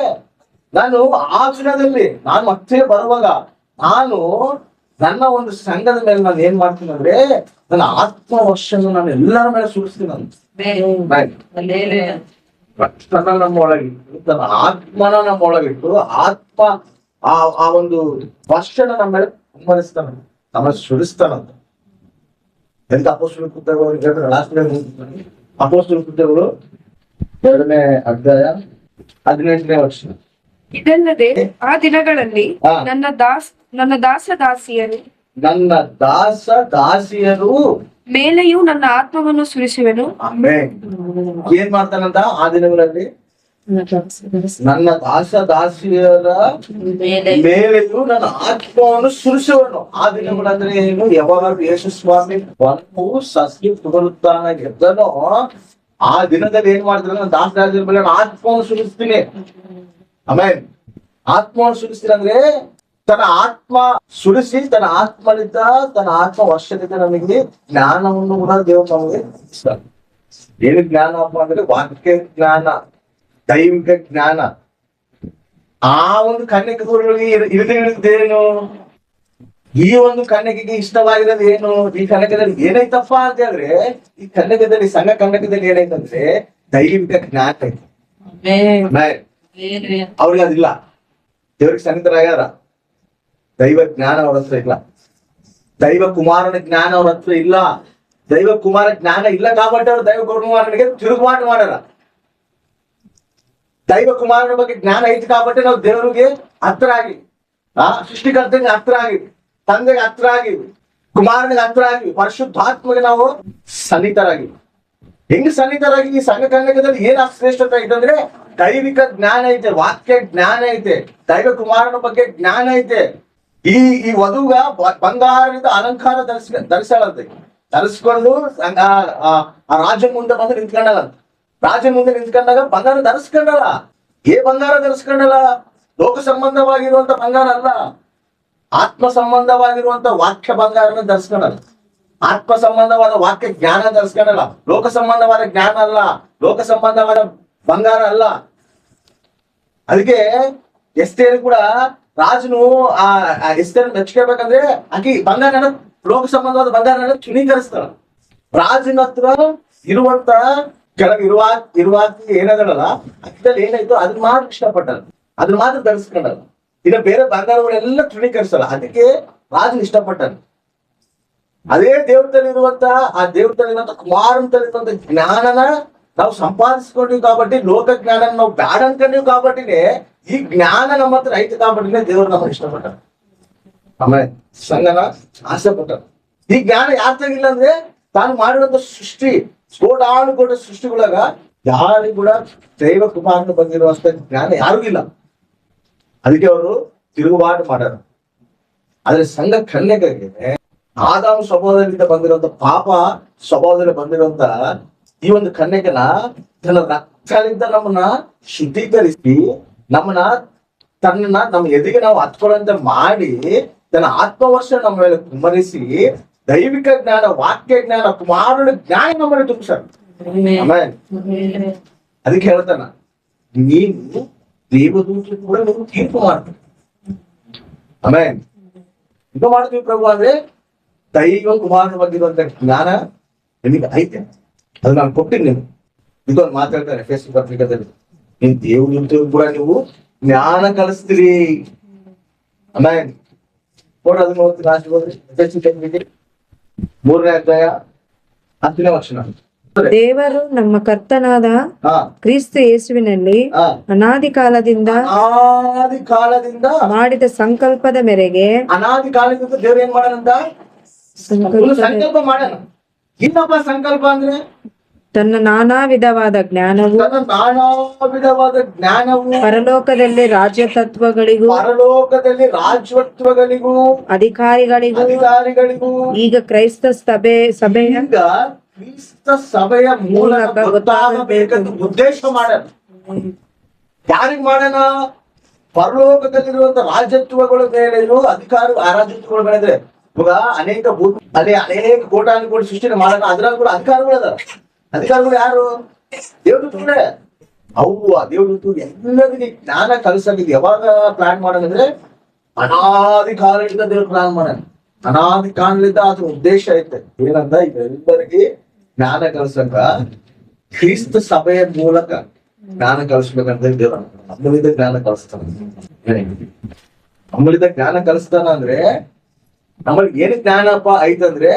ನಾನು ಆ ದಿನದಲ್ಲಿ ನಾನು ಮತ್ತೆ ಬರುವಾಗ ನಾನು ನನ್ನ ಒಂದು ಸಂಘದ ಮೇಲೆ ನಾನು ಏನ್ ಮಾಡ್ತೀನಿ ಅಂದ್ರೆ ನನ್ನ ಆತ್ಮವಶನ್ನು ನಾನು ಎಲ್ಲರ ಮೇಲೆ ಸುರಿಸ್ತೀನಿ. ನಮ್ಮ ಒಳಗಿಟ್ಟು ತನ್ನ ಆತ್ಮನ ನಮ್ಮ ಒಳಗಿಟ್ಟು ಆತ್ಮ ಆ ಒಂದು ವರ್ಷನ ನಮ್ಮ ಮೇಲೆ ಕುಮ್ಮರಿಸ್ತಾನ, ನಮ್ಮ ಸುರಿಸ್ತಾನಂತ. ಎಂತ ಅಪೋಸ್ತಲ ಕೃತ್ಯಗಳು ಲಾಸ್ಟ್ ಅಪೋಸ್ತಲ ಕೃತ್ಯಗಳು 2ನೇ ಅಧ್ಯಾಯ 18ನೇ ವರ್ಷ. ಇದಲ್ಲದೆ ಆ ದಿನಗಳಲ್ಲಿ ನನ್ನ ದಾಸ ದಾಸಿಯರು ಮೇಲೆಯೂ ನನ್ನ ಆತ್ಮವನ್ನು ಸುರಿಸುವೆನು. ಏನ್ ಮಾಡ್ತಾನಂತ? ಆ ದಿನಗಳಲ್ಲಿ ನನ್ನ ದಾಸಿಯರ ಮೇಲೆಯೂ ನನ್ನ ಆತ್ಮವನ್ನು ಸುರಿಸುವನು. ಆ ದಿನಗಳಂದ್ರೆ ಏನು? ಯಾವಾಗ ಯೇಸು ಸ್ವಾಮಿ ಬಂದು ಸಸ್ಯ ಪುನರುತ್ಥಾನ ಗೆದ್ದನೋ ಆ ದಿನದಲ್ಲಿ ಏನ್ ಮಾಡಿದ್ರೆ ನಾನು ದಾಸರಾಜರ ಮೇಲೆ ನಾನು ಆತ್ಮವನ್ನು ಸುರಿಸ್ತೀನಿ. ಆಮೇಲೆ ಆತ್ಮವನ್ನು ಸುರಿಸ್ತೀನಿ ಅಂದ್ರೆ ತನ್ನ ಆತ್ಮ ಸುರಿಸಿ ತನ್ನ ಆತ್ಮನಿಂದ ತನ್ನ ಆತ್ಮ ವರ್ಷದಿಂದ ನಮಗೆ ಜ್ಞಾನವನ್ನು ಕೂಡ ದೇವರು ನಮಗೆ ಇಷ್ಟ. ಏನು ಜ್ಞಾನ ಅಪ್ಪ ಅಂದ್ರೆ ವಾಕ್ಯ ಜ್ಞಾನ, ದೈವಿಕ ಜ್ಞಾನ. ಆ ಒಂದು ಕನ್ಯಕೆಗಳಿಗೆ ಇಳಿದೇನು, ಈ ಒಂದು ಕನ್ಯಕೆಗೆ ಇಷ್ಟವಾಗಿರೋದು ಏನು, ಈ ಕನ್ಯಕದಲ್ಲಿ ಏನೈತಪ್ಪ ಅಂತ ಹೇಳಿದ್ರೆ, ಈ ಕನ್ಯಕದಲ್ಲಿ ಸಂಘ ಕನ್ಯಕದಲ್ಲಿ ಏನೈತಂದ್ರೆ ದೈವಿಕ ಜ್ಞಾನ ಐತಿ. ಅವ್ರಿಗೆ ಅದಿಲ್ಲ. ದೇವ್ರಿಗೆ ಸನ್ನಿಧರಾಗ್ಯಾರ, ದೈವ ಜ್ಞಾನ ಅವ್ರ ಹತ್ರ ಇಲ್ಲ. ದೈವ ಕುಮಾರನ ಜ್ಞಾನ ಅವ್ರ ಹತ್ರ ಇಲ್ಲ. ದೈವ ಕುಮಾರ ಜ್ಞಾನ ಇಲ್ಲ కాబట్టి ಅವ್ರು ದೈವ ಕುಮಾರನಿಗೆ ತಿರುಗುಮಾಟ ಮಾಡ್ಯಾರ. ದೈವ ಕುಮಾರನ ಬಗ್ಗೆ ಜ್ಞಾನ ಐತಿ కాబట్టి ನಾವು ದೇವರಿಗೆ ಹತ್ರ ಆಗಿ, ಸೃಷ್ಟಿಕರ್ತನಿಗೆ ಹತ್ರ ಆಗಿ, ತಂದೆಗೆ ಹತ್ರ ಆಗಿ, ಕುಮಾರನಿಗೆ ಹತ್ರ ಆಗಿ, ಪರಿಶುದ್ಧಾತ್ಮಗೆ ನಾವು ಸನ್ನಿಹಿತರಾಗಿ. ಹೆಂಗ್ ಸನ್ನಿಹಿತರಾಗಿ ಈ ಸಂಘ ಕನ್ಯಕದಲ್ಲಿ ಏನ್ ಶ್ರೇಷ್ಠತೆ ಐತೆ ಅಂದ್ರೆ ದೈವಿಕ ಜ್ಞಾನ ಐತೆ, ವಾಕ್ಯ ಜ್ಞಾನ ಐತೆ, ದೈವ ಕುಮಾರನ ಬಗ್ಗೆ ಜ್ಞಾನ ಐತೆ. ಈ ವಧುಗ ಬಂಗಾರದಿಂದ ಅಲಂಕಾರ ಧರಿಸಲಂತೆ. ಧರಿಸ್ಕೊಂಡು ಆ ರಾಜನ ಮುಂದೆ ಬಂದು ನಿಂತ್ಕೊಂಡಲ್ಲ. ರಾಜನ ಮುಂದೆ ನಿಂತ್ಕೊಂಡಾಗ ಬಂಗಾರ ಧರಿಸ್ಕೊಂಡಲ್ಲ. ಬಂಗಾರ ಧರಿಸ್ಕೊಂಡಲ್ಲ, ಲೋಕ ಸಂಬಂಧವಾಗಿರುವಂತ ಬಂಗಾರ ಅಲ್ಲ, ಆತ್ಮ ಸಂಬಂಧವಾಗಿರುವಂತ ವಾಕ್ಯ ಬಂಗಾರನ ಧರಿಸ್ಕೊಂಡಲ್ಲ. ಆತ್ಮ ಸಂಬಂಧವಾದ ವಾಕ್ಯ ಜ್ಞಾನ ಧರಿಸ್ಕೊಂಡಲ್ಲ. ಲೋಕ ಸಂಬಂಧವಾದ ಜ್ಞಾನ ಅಲ್ಲ, ಲೋಕ ಸಂಬಂಧವಾದ ಬಂಗಾರ ಅಲ್ಲ. ಅದಕ್ಕೆ ಎಸ್ತೇರ್ ಕೂಡ ರಾಜನು ಆ ಎಸ್ತೇರ್ ಮೆಚ್ಕೋಬೇಕಂದ್ರೆ ಆಕಿ ಬಂಗಾರನ, ಲೋಕ ಸಂಬಂಧವಾದ ಬಂಗಾರನ ತೃಣೀಕರಿಸ್ತಾಳ. ರಾಜನ ಹತ್ರ ಇರುವಂತ ಇರುವಾಕಿ ಏನದಲ್ಲ ಅಕ್ಕಿದಲ್ಲಿ ಏನಾಯ್ತು ಅದನ್ನ ಮಾತ್ರ ಇಷ್ಟಪಟ್ಟಲ್ಲ, ಅದನ್ನ ಮಾತ್ರ ಧರಿಸ್ಕೊಂಡಲ್ಲ. ಇನ್ನು ಬೇರೆ ಬಂಗಾರಗಳೆಲ್ಲ ತೃಣೀಕರಿಸಲ್ಲ. ಅದಕ್ಕೆ ರಾಜನ ಇಷ್ಟಪಟ್ಟಲ್ಲ. ಅದೇ ದೇವತಲ್ಲಿರುವಂತ ಆ ದೇವತಲ್ಲಿರುವಂತ ಕುಮಾರನಲ್ಲಿರುವಂತ ಜ್ಞಾನನ ನಾವು ಸಂಪಾದಿಸ್ಕೊಂಡಿವಿ కాబట్టి, ಲೋಕ ಜ್ಞಾನ ನಾವು ಬ್ಯಾಡ ಅನ್ಕೊಂಡಿವಿ కాబట్టిನೇ ಈ ಜ್ಞಾನ ನಮ್ಮ ಹತ್ರ ಐತೆ కాబట్టిನೇ ದೇವರು ನಮ್ಮನ್ನು ಇಷ್ಟಪಟ್ಟ. ಆಮೇಲೆ ಸಂಗನ ಆಸೆ ಪಟ್ಟ. ಈ ಜ್ಞಾನ ಯಾರ ತಗಿಲ್ಲ ಅಂದ್ರೆ ತಾನು ಮಾಡಿರುವಂತ ಸೃಷ್ಟಿ, ಕೋಟಾನುಕೋಟಿ ಸೃಷ್ಟಿಗಳಾಗ ಯಾರಿಗೂ ಕೂಡ ದೈವ ಕುಮಾರನ ಬಂದಿರುವಂತ ಜ್ಞಾನ ಯಾರಿಗೂ ಇಲ್ಲ. ಅದಕ್ಕೆ ಅವರು ತಿರುಗುಬಾಟು ಮಾಡ್ಯಾರ. ಆದ್ರೆ ಸಂಘ ಕನ್ಯಕರಿಗೆ ಆದಾಮ ಸ್ವಭಾವದಿಂದ ಬಂದಿರುವಂತ ಪಾಪ ಸ್ವಭಾವದಲ್ಲಿ ಬಂದಿರುವಂತ ಈ ಒಂದು ಕನ್ಯಕನ ತನ್ನ ರಕ್ತದಿಂದ ನಮ್ಮನ್ನ ಶುದ್ಧೀಕರಿಸಿ ನಮ್ಮ ಎದೆಗೆ ನಾವು ಹತ್ಕೊಳ್ಳುವಂತೆ ಮಾಡಿ ತನ್ನ ಆತ್ಮವರ್ಷ ನಮ್ಮ ಮೇಲೆ ಕುಮ್ಮರಿಸಿ ದೈವಿಕ ಜ್ಞಾನ, ವಾಕ್ಯ ಜ್ಞಾನ, ಕುಮಾರನ ಜ್ಞಾನ ನಮ್ಮಲ್ಲಿ ತುಂಬಿಸ್ಯಾರ. ಅದಕ್ಕೆ ಹೇಳ್ತಾನ, ನೀನು ದೇವದೂತರು ಕೂಡ ನೀವು ತೀರ್ಪು ಮಾಡ್ತೀವಿ. ಆಮೇಲೆ ಇದು ಮಾಡ್ತೀವಿ ಪ್ರಭು ಅಂದ್ರೆ ದೈವ ಕುಮಾರನ ಬಂದಿರುವಂತ ಜ್ಞಾನ ನಿಮಗೆ ಐತೆ, ಅದು ನಾನು ಕೊಟ್ಟಿನಿ. ನೀವು ಇದೊಂದು ಮಾತಾಡ್ತಾರೆ ಫೇಸ್ಬುಕ್ ಪತ್ರಿಕೆದಲ್ಲಿ, ನೀನ್ ದೇವ್ರ ಕೂಡ ನೀವು ಜ್ಞಾನ ಕಲಿಸ್ತೀರಿ. ಆಮೇಲೆ ನೋಡ್ರಿ, ಅದನ್ನ ಓದ್ತೀನಿ, ಲಾಸ್ಟ್ ಓದ್ರಿ. 3ನೇ ಅಧ್ಯಾಯ 10ನೇ ವಚನ. ದೇವರು ನಮ್ಮ ಕರ್ತನಾದ ಕ್ರಿಸ್ತ ಯೇಸುವಿನಲ್ಲಿ ಅನಾದಿ ಕಾಲದಿಂದ ಮಾಡಿದ ಸಂಕಲ್ಪದ ಮೇರೆಗೆ, ಅನಾದಿ ಕಾಲದಿಂದ ದೇವ್ರ ಏನ್ ಮಾಡೋಣಂತ ಸಂಕಲ್ಪ ಮಾಡೋಣ. ಇನ್ನೊಬ್ಬ ಸಂಕಲ್ಪ ಅಂದ್ರೆ ತನ್ನ ನಾನಾ ವಿಧವಾದ ಜ್ಞಾನವು ಪರಲೋಕದಲ್ಲಿ ರಾಜ್ಯತ್ವಗಳಿಗೂ ಅಧಿಕಾರಿಗಳಿಗೂ ಈಗ ಕ್ರೈಸ್ತ ಸಭೆಯ ಮೂಲಕ ಗೊತ್ತಾಗಬೇಕಂತ ಉದ್ದೇಶ ಮಾಡೋಣ. ಯಾರಿಗ್ ಮಾಡೋಣ? ಪರಲೋಕದಲ್ಲಿರುವಂತ ರಾಜ್ಯತ್ವಗಳ ಮೇಲೆಯೂ ಆ ರಾಜ್ಯತ್ವಗಳ ಮೇಲೆ ಇವಾಗ ಅನೇಕ ಕೋಟಾನುಕೋಟಿ ಸೃಷ್ಟಿ ಮಾಡೋಣ. ಅದ್ರಲ್ಲಿ ಕೂಡ ಅಧಿಕಾರಿಗಳು ಯಾರು? ದೇವದೂತರೇ. ಅವು ಆ ದೇವದೂತರು ಎಲ್ಲರಿಗೆ ಜ್ಞಾನ ಕಲಿಸಲಿಕ್ಕೆ ಯಾವಾಗ ಪ್ಲಾನ್ ಮಾಡೋದಂದ್ರೆ ಅನಾದಿ ಕಾಲದಿಂದ ದೇವ್ರು ಪ್ಲಾನ್ ಮಾಡೋಣ. ಅನಾದಿ ಕಾಲದಿಂದ ಅದ್ರ ಉದ್ದೇಶ ಐತೆ ಏನಂತ, ಎಲ್ಲರಿಗೆ ಜ್ಞಾನ ಕಲಿಸಕ ಕ್ರಿಸ್ತ ಸಭೆಯ ಮೂಲಕ ಜ್ಞಾನ ಕಲಿಸ್ಬೇಕಂತ ದೇವ್ರ ಅಮೂಲ್ಯದ ಜ್ಞಾನ ಕಲಿಸ್ತಾನ. ಅಮೂಲ್ಯದ ಜ್ಞಾನ ಕಲಿಸ್ತಾನ ಅಂದ್ರೆ ನಮ್ಮಲ್ಲಿ ಏನು ಜ್ಞಾನಪ್ಪ ಐತಂದ್ರೆ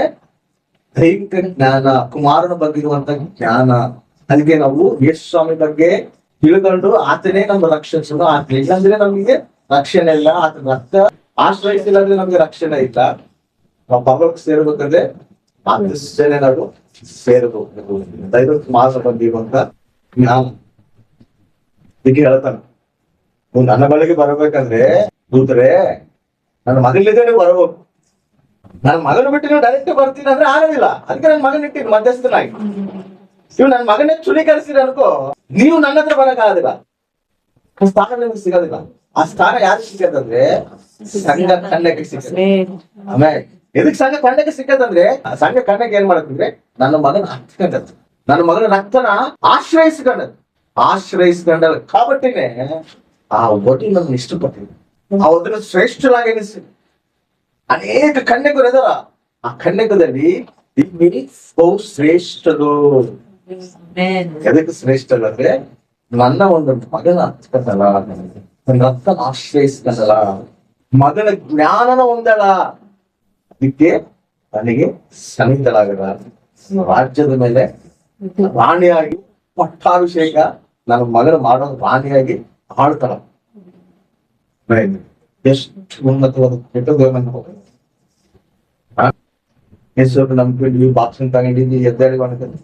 ದೈವಿಕ ಜ್ಞಾನ, ಕುಮಾರನ ಬಗ್ಗೆ ಇರುವಂತ ಜ್ಞಾನ. ಅದಕ್ಕೆ ನಾವು ಯೇಸು ಸ್ವಾಮಿ ಬಗ್ಗೆ ತಿಳ್ಕೊಂಡು ಆತನೇ ನಮ್ಮ ರಕ್ಷಿಸೋದು. ಆತ ಇಲ್ಲಾಂದ್ರೆ ನಮಗೆ ರಕ್ಷಣೆ ಇಲ್ಲ. ಆತ ರಕ್ತ ಆಶ್ರಯಿಸಿಲ್ಲ ಅಂದ್ರೆ ನಮ್ಗೆ ರಕ್ಷಣೆ ಇಲ್ಲ. ನಾವು ಪರಲೋಕ ಸೇರ್ಬೇಕಂದ್ರೆ ಆತನೇ ನಾವು ಸೇರಬೇಕು. ದೈವ ಕುಮಾರನ ಬಗ್ಗೆ ಇರುವಂತ ಜ್ಞಾನ. ಹೀಗೆ ಹೇಳ್ತಾನೆ, ನನ್ನ ಬಳಿಗೆ ಬರ್ಬೇಕಂದ್ರೆ ದೂತರೇ ನನ್ನ ಮಗಳಿದೆ ನೀವು ಬರಬೇಕು. ನನ್ನ ಮಗನ ಬಿಟ್ಟು ನೀವು ಡೈರೆಕ್ಟ್ ಬರ್ತೀನಿ ಅಂದ್ರೆ ಆಗೋದಿಲ್ಲ. ಅದಕ್ಕೆ ನನ್ನ ಮಗನ ಇಟ್ಟಿನಿ ಮಧ್ಯಸ್ಥನಾಗಿ. ಇವ್ ನನ್ನ ಮಗನೇ ತೃಣೀಕರಿಸಿದ್ರೆ ಅನ್ಕೋ, ನೀವು ನನ್ನ ಹತ್ರ ಬರಕ್ಕಾಗದಿಲ್ಲ, ಆ ಸ್ಥಾನ ನಿಮ್ಗೆ ಸಿಗೋದಿಲ್ಲ. ಆ ಸ್ಥಾನ ಯಾರಿಗೆ ಸಿಕ್ಕದಂದ್ರೆ ಸಂಘ ಕನ್ಯಕ್ಕೆ ಸಿಕ್ಕದೆ. ಆಮೇಲೆ ಎದಕ್ ಸಂಘ ಕನ್ಯಕ್ಕೆ ಸಿಕ್ಕದಂದ್ರೆ, ಆ ಸಂಘ ಕನ್ಯಕ್ಕೆ ಏನ್ ಮಾಡತ್ತಂದ್ರೆ ನನ್ನ ಮಗನ ಹತ್ಕೊಂಡದ್ದು, ನನ್ನ ಮಗನ ರಕ್ತನ ಆಶ್ರಯಿಸ್ಕೊಂಡಲ್ಲ కాబట్టిನೇ ಆ ಒಟ್ಟು ನನ್ನ ಇಷ್ಟಪಟ್ಟಿದೆ, ಆ ಒಟ್ಟಿನ ಶ್ರೇಷ್ಠರಾಗಿ ಎನಿಸಿ. ಅನೇಕ ಕನ್ಯಕರು ಇದಾರ, ಆ ಕನ್ಯಕದಲ್ಲಿ ಬಹು ಶ್ರೇಷ್ಠರು. ಎದಕ್ಕೆ ಶ್ರೇಷ್ಠರು ಅಂದ್ರೆ ನನ್ನ ಒಂದು ಮಗನ ಹತ್ಕೊಂಡಲ್ಲ, ನನ್ನ ರಕ್ತನ ಆಶ್ರಯಿಸ್ಕೊಂಡಲ್ಲ, ಮಗನ ಜ್ಞಾನನ ಹೊಂದಳ, ಅದಕ್ಕೆ ನನಗೆ ಸನ್ನಿಹಿತಳಾಗಲ್ಲ. ರಾಜ್ಯದ ಮೇಲೆ ರಾಣಿಯಾಗಿ ಪಟ್ಟಾಭಿಷೇಕ ನನ್ನ ಮಗನ ಮಾಡೋ ರಾಣಿಯಾಗಿ ಆಳ್ತಾಳ. ಎಷ್ಟು ಉನ್ನತವಾದ ಕೆಟ್ಟದ್ದು ನಮ್ಗೆ ಬಾಕ್ಸಿಂಗ್ ತಗೊಂಡಿದ್ವಿ, ಎದ್ದೇಳಿ ಮಾಡ್ತಾರೆ.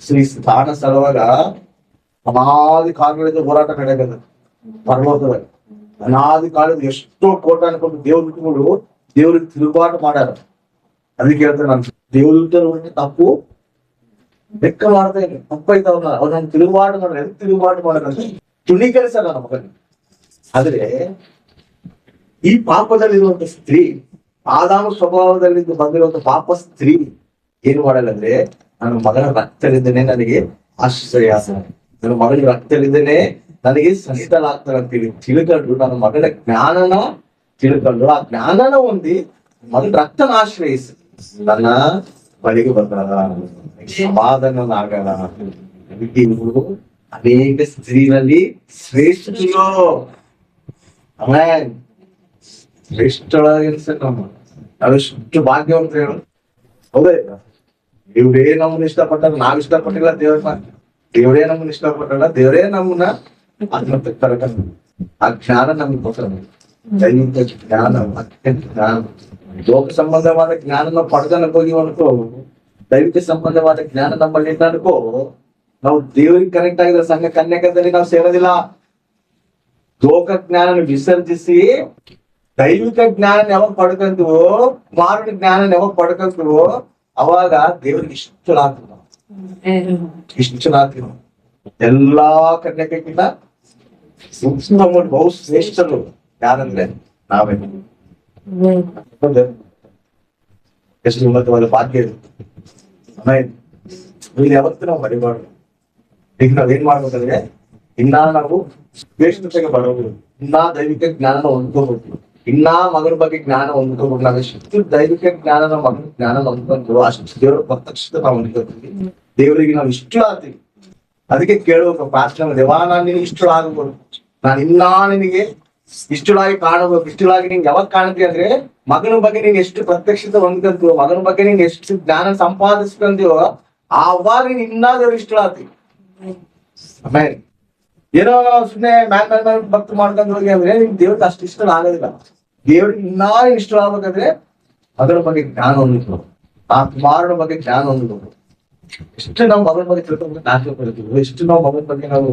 ಶ್ರೀ ಸ್ಥಾನ ಸಲುವಾಗ ಅನಾದಿ ಕಾಲಗಳಿಂದ ಹೋರಾಟ ನಡೆಯದ ಪರ್ವತದಾಗ. ಅನಾದಿ ಕಾಲದ ಎಷ್ಟೋ ಕೋಟ ಅನ್ಕೊಂಡು ದೇವ್ರುಗಳು ದೇವ್ರಿಗೆ ತಿರುಗಾಟ ಮಾಡ್ಯಾರ. ಅದಕ್ಕೆ ಹೇಳ್ತಾರೆ, ನಾನು ದೇವ್ರ ತಪ್ಪು ಲೆಕ್ಕ ಮಾಡ್ತಾ ಇಲ್ಲ, ತಪ್ಪೈತವ್ನ ಅವ್ರು ನಾನು ತಿರುಗಾಟ ಮಾಡ್ರೆ, ಎದಕ್ಕೆ ತಿರುಗಾಟ ಮಾಡೋದಂದ್ರೆ ತುಣೀಕರಿಸಲ್ಲ ನನ್ನ ಮಗನಿಗೆ. ಆದ್ರೆ ಈ ಪಾಪದಲ್ಲಿರುವಂತ ಸ್ತ್ರೀ, ಆದಾಮ ಸ್ವಭಾವದಲ್ಲಿ ಬಂದಿರುವಂತ ಪಾಪ ಸ್ತ್ರೀ ಏನ್ ಮಾಡಲ್ಲ ಅಂದ್ರೆ, ನನ್ನ ಮಗನ ರಕ್ತಲಿದ್ದೇನೆ ನನಗೆ ಆಶ್ರಯ, ನನ್ನ ಮಗನ ರಕ್ತಲಿದ್ದೇನೆ ನನಗೆ ಸನ್ನಿಹಿತಲಾಗ್ತಾರೆ ಅಂತೇಳಿ ತಿಳ್ಕೊಂಡು ನನ್ನ ಮಗನ ಜ್ಞಾನನ ತಿಳ್ಕೊಂಡು ಆ ಜ್ಞಾನನ ಹೊಂದಿ ಮಗನ ರಕ್ತನ ಆಶ್ರಯಿಸಿ ನನ್ನ ಬಳಿಗೆ ಬರ್ತಾರ, ಸಮಾಧಾನನಾಗಲ್ಲ. ಅದಕ್ಕೆ ಇವರು ಅನೇಕ ಸ್ತ್ರೀನಲ್ಲಿ ಶ್ರೇಷ್ಠರು. ಆಮೇಲೆ ಶ್ರೇಷ್ಠಳಾಗಿ ನಮ್ಮ ನಾವೆಷ್ಟು ಭಾಗ್ಯವಂತ ಹೇಳು. ಹೌದೇ, ದೇವ್ರೇ ನಮ್ಮನ್ನ ಇಷ್ಟಪಟ್ಟಾರ, ನಾವ್ ಇಷ್ಟಪಟ್ಟಿಲ್ಲ ದೇವ್ರನ್ನ. ದೇವ್ರೇ ನಮ್ಮನ್ನ ಇಷ್ಟಪಟ್ಟಲ್ಲ, ದೇವ್ರೇ ನಮ್ಮನ್ನ ಆತ್ಮಕ್ಕೆ ತರಕ. ಆ ಜ್ಞಾನ ನಮ್ಗೆ ಕೊಡ್ತಾರೆ, ದೈವಿಕ ಜ್ಞಾನ, ಅತ್ಯಂತ ಜ್ಞಾನ. ಲೋಕ ಸಂಬಂಧವಾದ ಜ್ಞಾನ ನಾವು ಪಡೆದನಕ್ಕೆ ಹೋಗಿ ಅನ್ಕೋ, ದೈವಿಕ ಸಂಬಂಧವಾದ ಜ್ಞಾನ ನಮ್ಮಲ್ಲಿ ಅನ್ಕೋ, ನಾವು ದೇವರಿಗೆ ಕನೆಕ್ಟ್ ಆಗಿದ್ರೆ ಸಂಘ ಕನ್ಯಕದಲ್ಲಿ ನಾವು ಸೇರೋದಿಲ್ಲ. ಲೋಕ ಜ್ಞಾನ ವಿಸರ್ಜಿಸಿ ದೈವಿಕ ಜ್ಞಾನ ಯಾವಾಗ ಪಡ್ಕೊಂತೀವೋ, ಮಾರಣ ಜ್ಞಾನ ಯಾವಾಗ ಪಡ್ಕೊಂತೀವೋ, ಅವಾಗ ದೇವರಿಗೆ ಇಷ್ಟಲಾಗ್ತೀವಿ. ಇಷ್ಟಲಾಗ್ತೀವಿ. ಎಲ್ಲಾ ಕನ್ಯಕಿಂತ ಬಹು ಶ್ರೇಷ್ಠರು ಯಾರಂದ್ರೆ ನಾವೇ. ಎಷ್ಟು ಉನ್ನತವಾದ ಭಾಗ್ಯ ಇದೆ. ಇಲ್ಲಿ ಯಾವತ್ತು ನಾವು ಮರಿಬಾರ್ದು. ಈಗ ನಾವೇನ್ ಮಾಡ್ಬೇಕಂದ್ರೆ, ಇನ್ನ ನಾವು ಶ್ರೇಷ್ಠತೆಗೆ ಬರೋದು, ಇನ್ನ ದೈವಿಕ ಜ್ಞಾನ ಹೊಂದ್ಕೋಬೇಕು, ಇನ್ನ ಮಗನ ಬಗ್ಗೆ ಜ್ಞಾನ ಹೊಂದ್ಕೋಬೇಕು. ನಾವು ಎಷ್ಟು ದೈವಿಕ ಜ್ಞಾನ ನಮ್ಮ ಮಗನ ಜ್ಞಾನ ಹೊಂದ್ಕೊಂತೀವೋ ಅಷ್ಟು ದೇವರ ಪ್ರತ್ಯಕ್ಷತೆ ನಾವು ಹೊಂದ್ಕೋತೀವಿ, ದೇವರಿಗೆ ನಾವು ಇಷ್ಟ ಆಗ್ತೀವಿ. ಅದಕ್ಕೆ ಕೇಳಬೇಕು ಪ್ರಾರ್ಥನೆ, ದೇವಾ ನಾನು ನಿನಗೆ ಇಷ್ಟಳಾಗಬಹುದು, ನಾನು ಇನ್ನ ನಿನಗೆ ಇಷ್ಟಳಾಗಿ ಕಾಣಬೇಕು. ಇಷ್ಟಳಾಗಿ ನಿಂಗೆ ಯಾವಾಗ ಕಾಣ್ತೀವಿ ಅಂದ್ರೆ, ಮಗನ ಬಗ್ಗೆ ನೀನ್ ಎಷ್ಟು ಪ್ರತ್ಯಕ್ಷತೆ ಹೊಂದ್ಕೊಂತೀವೋ, ಮಗನ ಬಗ್ಗೆ ನೀನ್ ಎಷ್ಟು ಜ್ಞಾನ ಸಂಪಾದಿಸ್ಕೊಂತೀವೋ, ಆವಾಗ ನೀನ್ ಇನ್ನ ದೇವ್ರ ಇಷ್ಟಳಾಗ್ತೀವಿ. ಆಮೇಲೆ ಏನೋ ಸುಮ್ಮನೆ ಮ್ಯಾನ್ ಭಕ್ತಿ ಮಾಡ್ಕೊಂಡು ಹೋಗಿ ಅಂದ್ರೆ ನಿಮ್ ದೇವ್ರಿಗೆ ಅಷ್ಟು ಇಷ್ಟ ಆಗೋದಿಲ್ಲ. ದೇವ್ರಿಗೆ ಇನ್ನೂ ಇಷ್ಟ ಆಗ್ಬೇಕಾದ್ರೆ ಅದರ ಬಗ್ಗೆ ಜ್ಞಾನ ಹೊಂದ್ಬೇಕು, ಆ ಕುಮಾರನ ಬಗ್ಗೆ ಜ್ಞಾನ ಹೊಂದ್ಬೇಕು. ಎಷ್ಟು ನಾವು ಮಗನ ಬಗ್ಗೆ ತಿಳ್ಕೊಬೇಕು ಆಸೆ ಪಡ್ತೀವಿ, ಎಷ್ಟು ನಾವು ಮಗನ ಬಗ್ಗೆ ನಾವು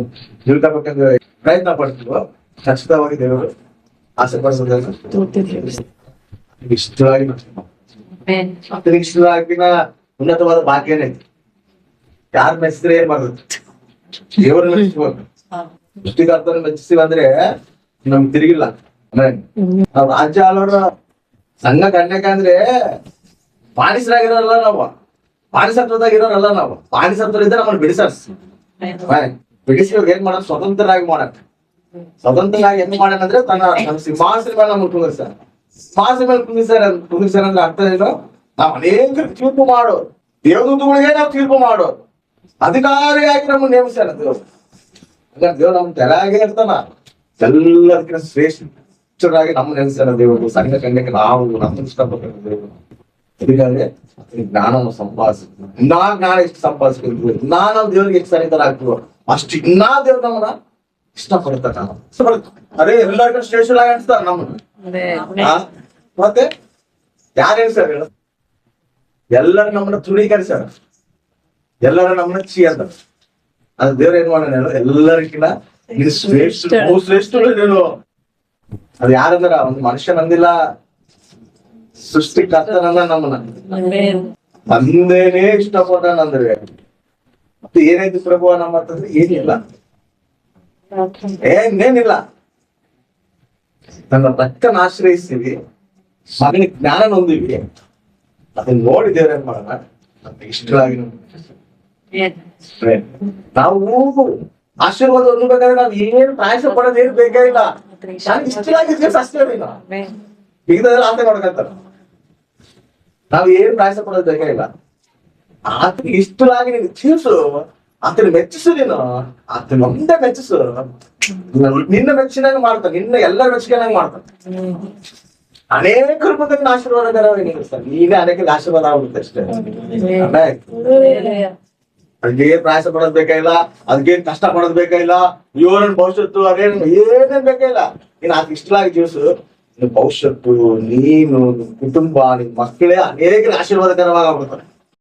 ತಿಳ್ಕೊಬೇಕಂದ್ರೆ ಪ್ರಯತ್ನ ಪಡ್ತೀವೋ, ಖಚಿತವಾಗಿ ದೇವರು ಆಸೆ ಪಡಿಸೋದ್ರಿಂದ ಇಷ್ಟವಾಗಿ ಇಷ್ಟವಾಗಿನ ಉನ್ನತವಾದ ಭಾಗ್ಯನೇ. ಯಾರ ಮೆಚ್ಚಿದ್ರೆ ಏನ್ ಮಾಡುದು, ದೇವ್ರ ಮೆಚ್ಚಿಸ್ಬೇಕು. ಸೃಷ್ಟಿಕರ್ತನ ಮೆಚ್ಚಿಸ್ತೀವಿ ಅಂದ್ರೆ ನಮ್ಗೆ ತಿರುಗಿಲ್ಲ. ನಾವ್ ರಾಜ್ಯ ಆಳೋರ ಸಂಘ ಕನ್ಯಕ ಅಂದ್ರೆ ಪಾಣಿಸರಾಗಿರೋಲ್ಲ, ನಾವು ಪಾಣಿಸತ್ವದಾಗ ಇರೋರಲ್ಲ. ನಾವು ಪಾಣಿಸತ್ವ ಇದ್ರೆ ನಮ್ಮನ್ನು ಬಿಡಿಸ್ಬೇಕು. ಏನ್ ಮಾಡೋದು, ಸ್ವತಂತ್ರರಾಗಿ ಮಾಡಕ್. ಸ್ವತಂತ್ರರಾಗಿ ಹೆಂಗ್ ಮಾಡೋಣಂದ್ರೆ ತನ್ನ ಸಿಂಹಾಸನ ಮೇಲೆ ನಮ್ಗೆ ಕುಂದಿರ್ಸಾರ. ಸಿಂಹಾಸನ ಮೇಲೆ ಕುಂದಿರ್ಸಾರ ಅಂದ್ರೆ ಅರ್ಥ ಏನೋ, ನಾವ್ ಅನೇಕ ತೀರ್ಪು ಮಾಡೋದು, ದೇವದೂತಗಳಿಗೆ ನಾವು ತೀರ್ಪು ಮಾಡೋದು, ಅಧಿಕಾರಿಯಾಗಿ ನಮ್ಮನ್ನು ನೇಮಿಸ್ಯಾರ ದೇವ್ರು. ದೇವ್ರು ನಮ್ ತೆರಾಗೆ ಇರ್ತಾನ, ಎಲ್ಲದಕ್ಕಿಂತ ಶ್ರೇಷ್ಠರಾಗಿ ನಮ್ಮ ನೆನೆಸ್ಯಾರ ದೇವರು. ಸಂಘ ಕನ್ಯಕ್ಕೆ ನಾವು ನಮ್ಮ ಇಷ್ಟಪಟ್ಟ ದೇವರು. ಹೀಗಾಗಿ ಜ್ಞಾನವನ್ನು ಸಂಪಾದಿಸ್ತೀವಿ. ಇನ್ನಾ ಜ್ಞಾನ ಎಷ್ಟು ಸಂಪಾದಿಸ್ಕೊಳ್ತೀವಿ, ಇನ್ನಾ ನಾವು ದೇವ್ರಿಗೆ ಎಷ್ಟು ಸನ್ನಿಹಿತರಾಗ್ತೀವೋ ಅಷ್ಟು ಇನ್ನಾ ದೇವ್ರು ನಮ್ಮನ್ನ ಇಷ್ಟಪಡ್ತಾರ. ಅದೇ ಎಲ್ಲರಿಗೂ ಶ್ರೇಷ್ಠರಾಗಿ ಅನ್ಸ್ತಾರ ನಮ್ಮನ್ನ. ಮತ್ತೆ ಯಾರು ಹೇಳ್ಸಾರ ಹೇಳ, ಎಲ್ಲರೂ ನಮ್ಮನ್ನ ತೃಣೀಕರಿಸ್ಯಾರ, ಎಲ್ಲರೂ ನಮ್ಮನ್ನ ಚೀ ಅಂತಾರ. ಅದು ದೇವ್ರ ಏನ್ ಮಾಡೋಣ, ಎಲ್ಲರಿಗಿನ್ನ ಶ್ರೇಷ್ಠ ಶ್ರೇಷ್ಠರು ನೀನು. ಅದು ಯಾರಂದ್ರ ಒಂದು ಮನುಷ್ಯ ನಂದಿಲ್ಲ, ಸೃಷ್ಟಿಕರ್ತನಲ್ಲ ನಮ್ಮನ್ನ. ತಂದೇನೆ ಇಷ್ಟಪಟ್ಟನಂದ್ರೆ ಮತ್ತೆ ಏನಾಯ್ತು ಪ್ರಭು ನಮ್ಮ ಅಂತಂದ್ರೆ ಏನಿಲ್ಲ, ಏನೇನಿಲ್ಲ. ನನ್ನ ರಕ್ತನ ಆಶ್ರಯಿಸ್ತೀವಿ, ಮಗನಿಗೆ ಜ್ಞಾನ ಹೊಂದಿವಿ, ಅದನ್ನ ನೋಡಿ ದೇವ್ರ ಏನ್ ಮಾಡೋಣ, ನಮ್ಗೆ ಇಷ್ಟವಾಗಿ ನಾವು ಆಶೀರ್ವಾದ ಹೊಂದಬೇಕಾದ್ರೆ ನಾವ್ ಏನು ಪ್ರಾಯಸ ಪಡೋದು ಏನು ಬೇಕಾಗಿಲ್ಲ. ನಾನು ಇಷ್ಟವಾಗಿದ್ವಿ ಅಷ್ಟೇ ಬಿಗದಲ್ಲಿ ಆಸೆ ಮಾಡ್ಕೊಂತಾರ. ನಾವ್ ಏನ್ ಪ್ರಾಯಸ ಪಡೋದು ಬೇಕಾಗಿಲ್ಲ. ಆತನಿಗೆ ಇಷ್ಟವಾಗಿ ನೀನು ತಿಳಿಸು, ಆತನ ಮೆಚ್ಚಿಸು, ನೀನು ಆತನ ಒಂದೇ ಮೆಚ್ಚಿಸು, ನಿನ್ನ ಮೆಚ್ಚಿನಾಗ ಮಾಡ್ತಾನೆ, ನಿನ್ನ ಎಲ್ಲ ಮೆಚ್ಚಿನಾಗ ಮಾಡ್ತಾನೆ. ಅನೇಕರ ಮುಂದೆ ಆಶೀರ್ವಾದಕರವಾಗಿ ನೀನೇ ಅನೇಕರಿಗೆ ಆಶೀರ್ವಾದ ಆಗುತ್ತೆ ಅಷ್ಟೇ. ಅದಕ್ಕೇನ್ ಪ್ರಯಾಸ ಪಡೋದ್ ಬೇಕಾಗಿಲ್ಲ, ಅದಕ್ಕೇನ್ ಕಷ್ಟ ಪಡೋದ್ ಬೇಕಾಗಿಲ್ಲ, ಅಯ್ಯೋ ನನ್ ಭವಿಷ್ಯತ್ತು ಅದೇನ್ ಏನೇನ್ ಬೇಕಾಗಿಲ್ಲ. ನೀನ್ ಅದಕ್ಕೆ ಇಷ್ಟಲಾಗಿ ಜೀವಿಸು, ನಿನ್ ಭವಿಷ್ಯತ್ತು, ನೀನು, ನಿನ್ ಕುಟುಂಬ, ನಿನ್ ಮಕ್ಕಳೇ ಅನೇಕರಿಗೆ ಆಶೀರ್ವಾದಕರವಾಗಿ ಆಗ್ಬಿಡ್ತಾರೆ.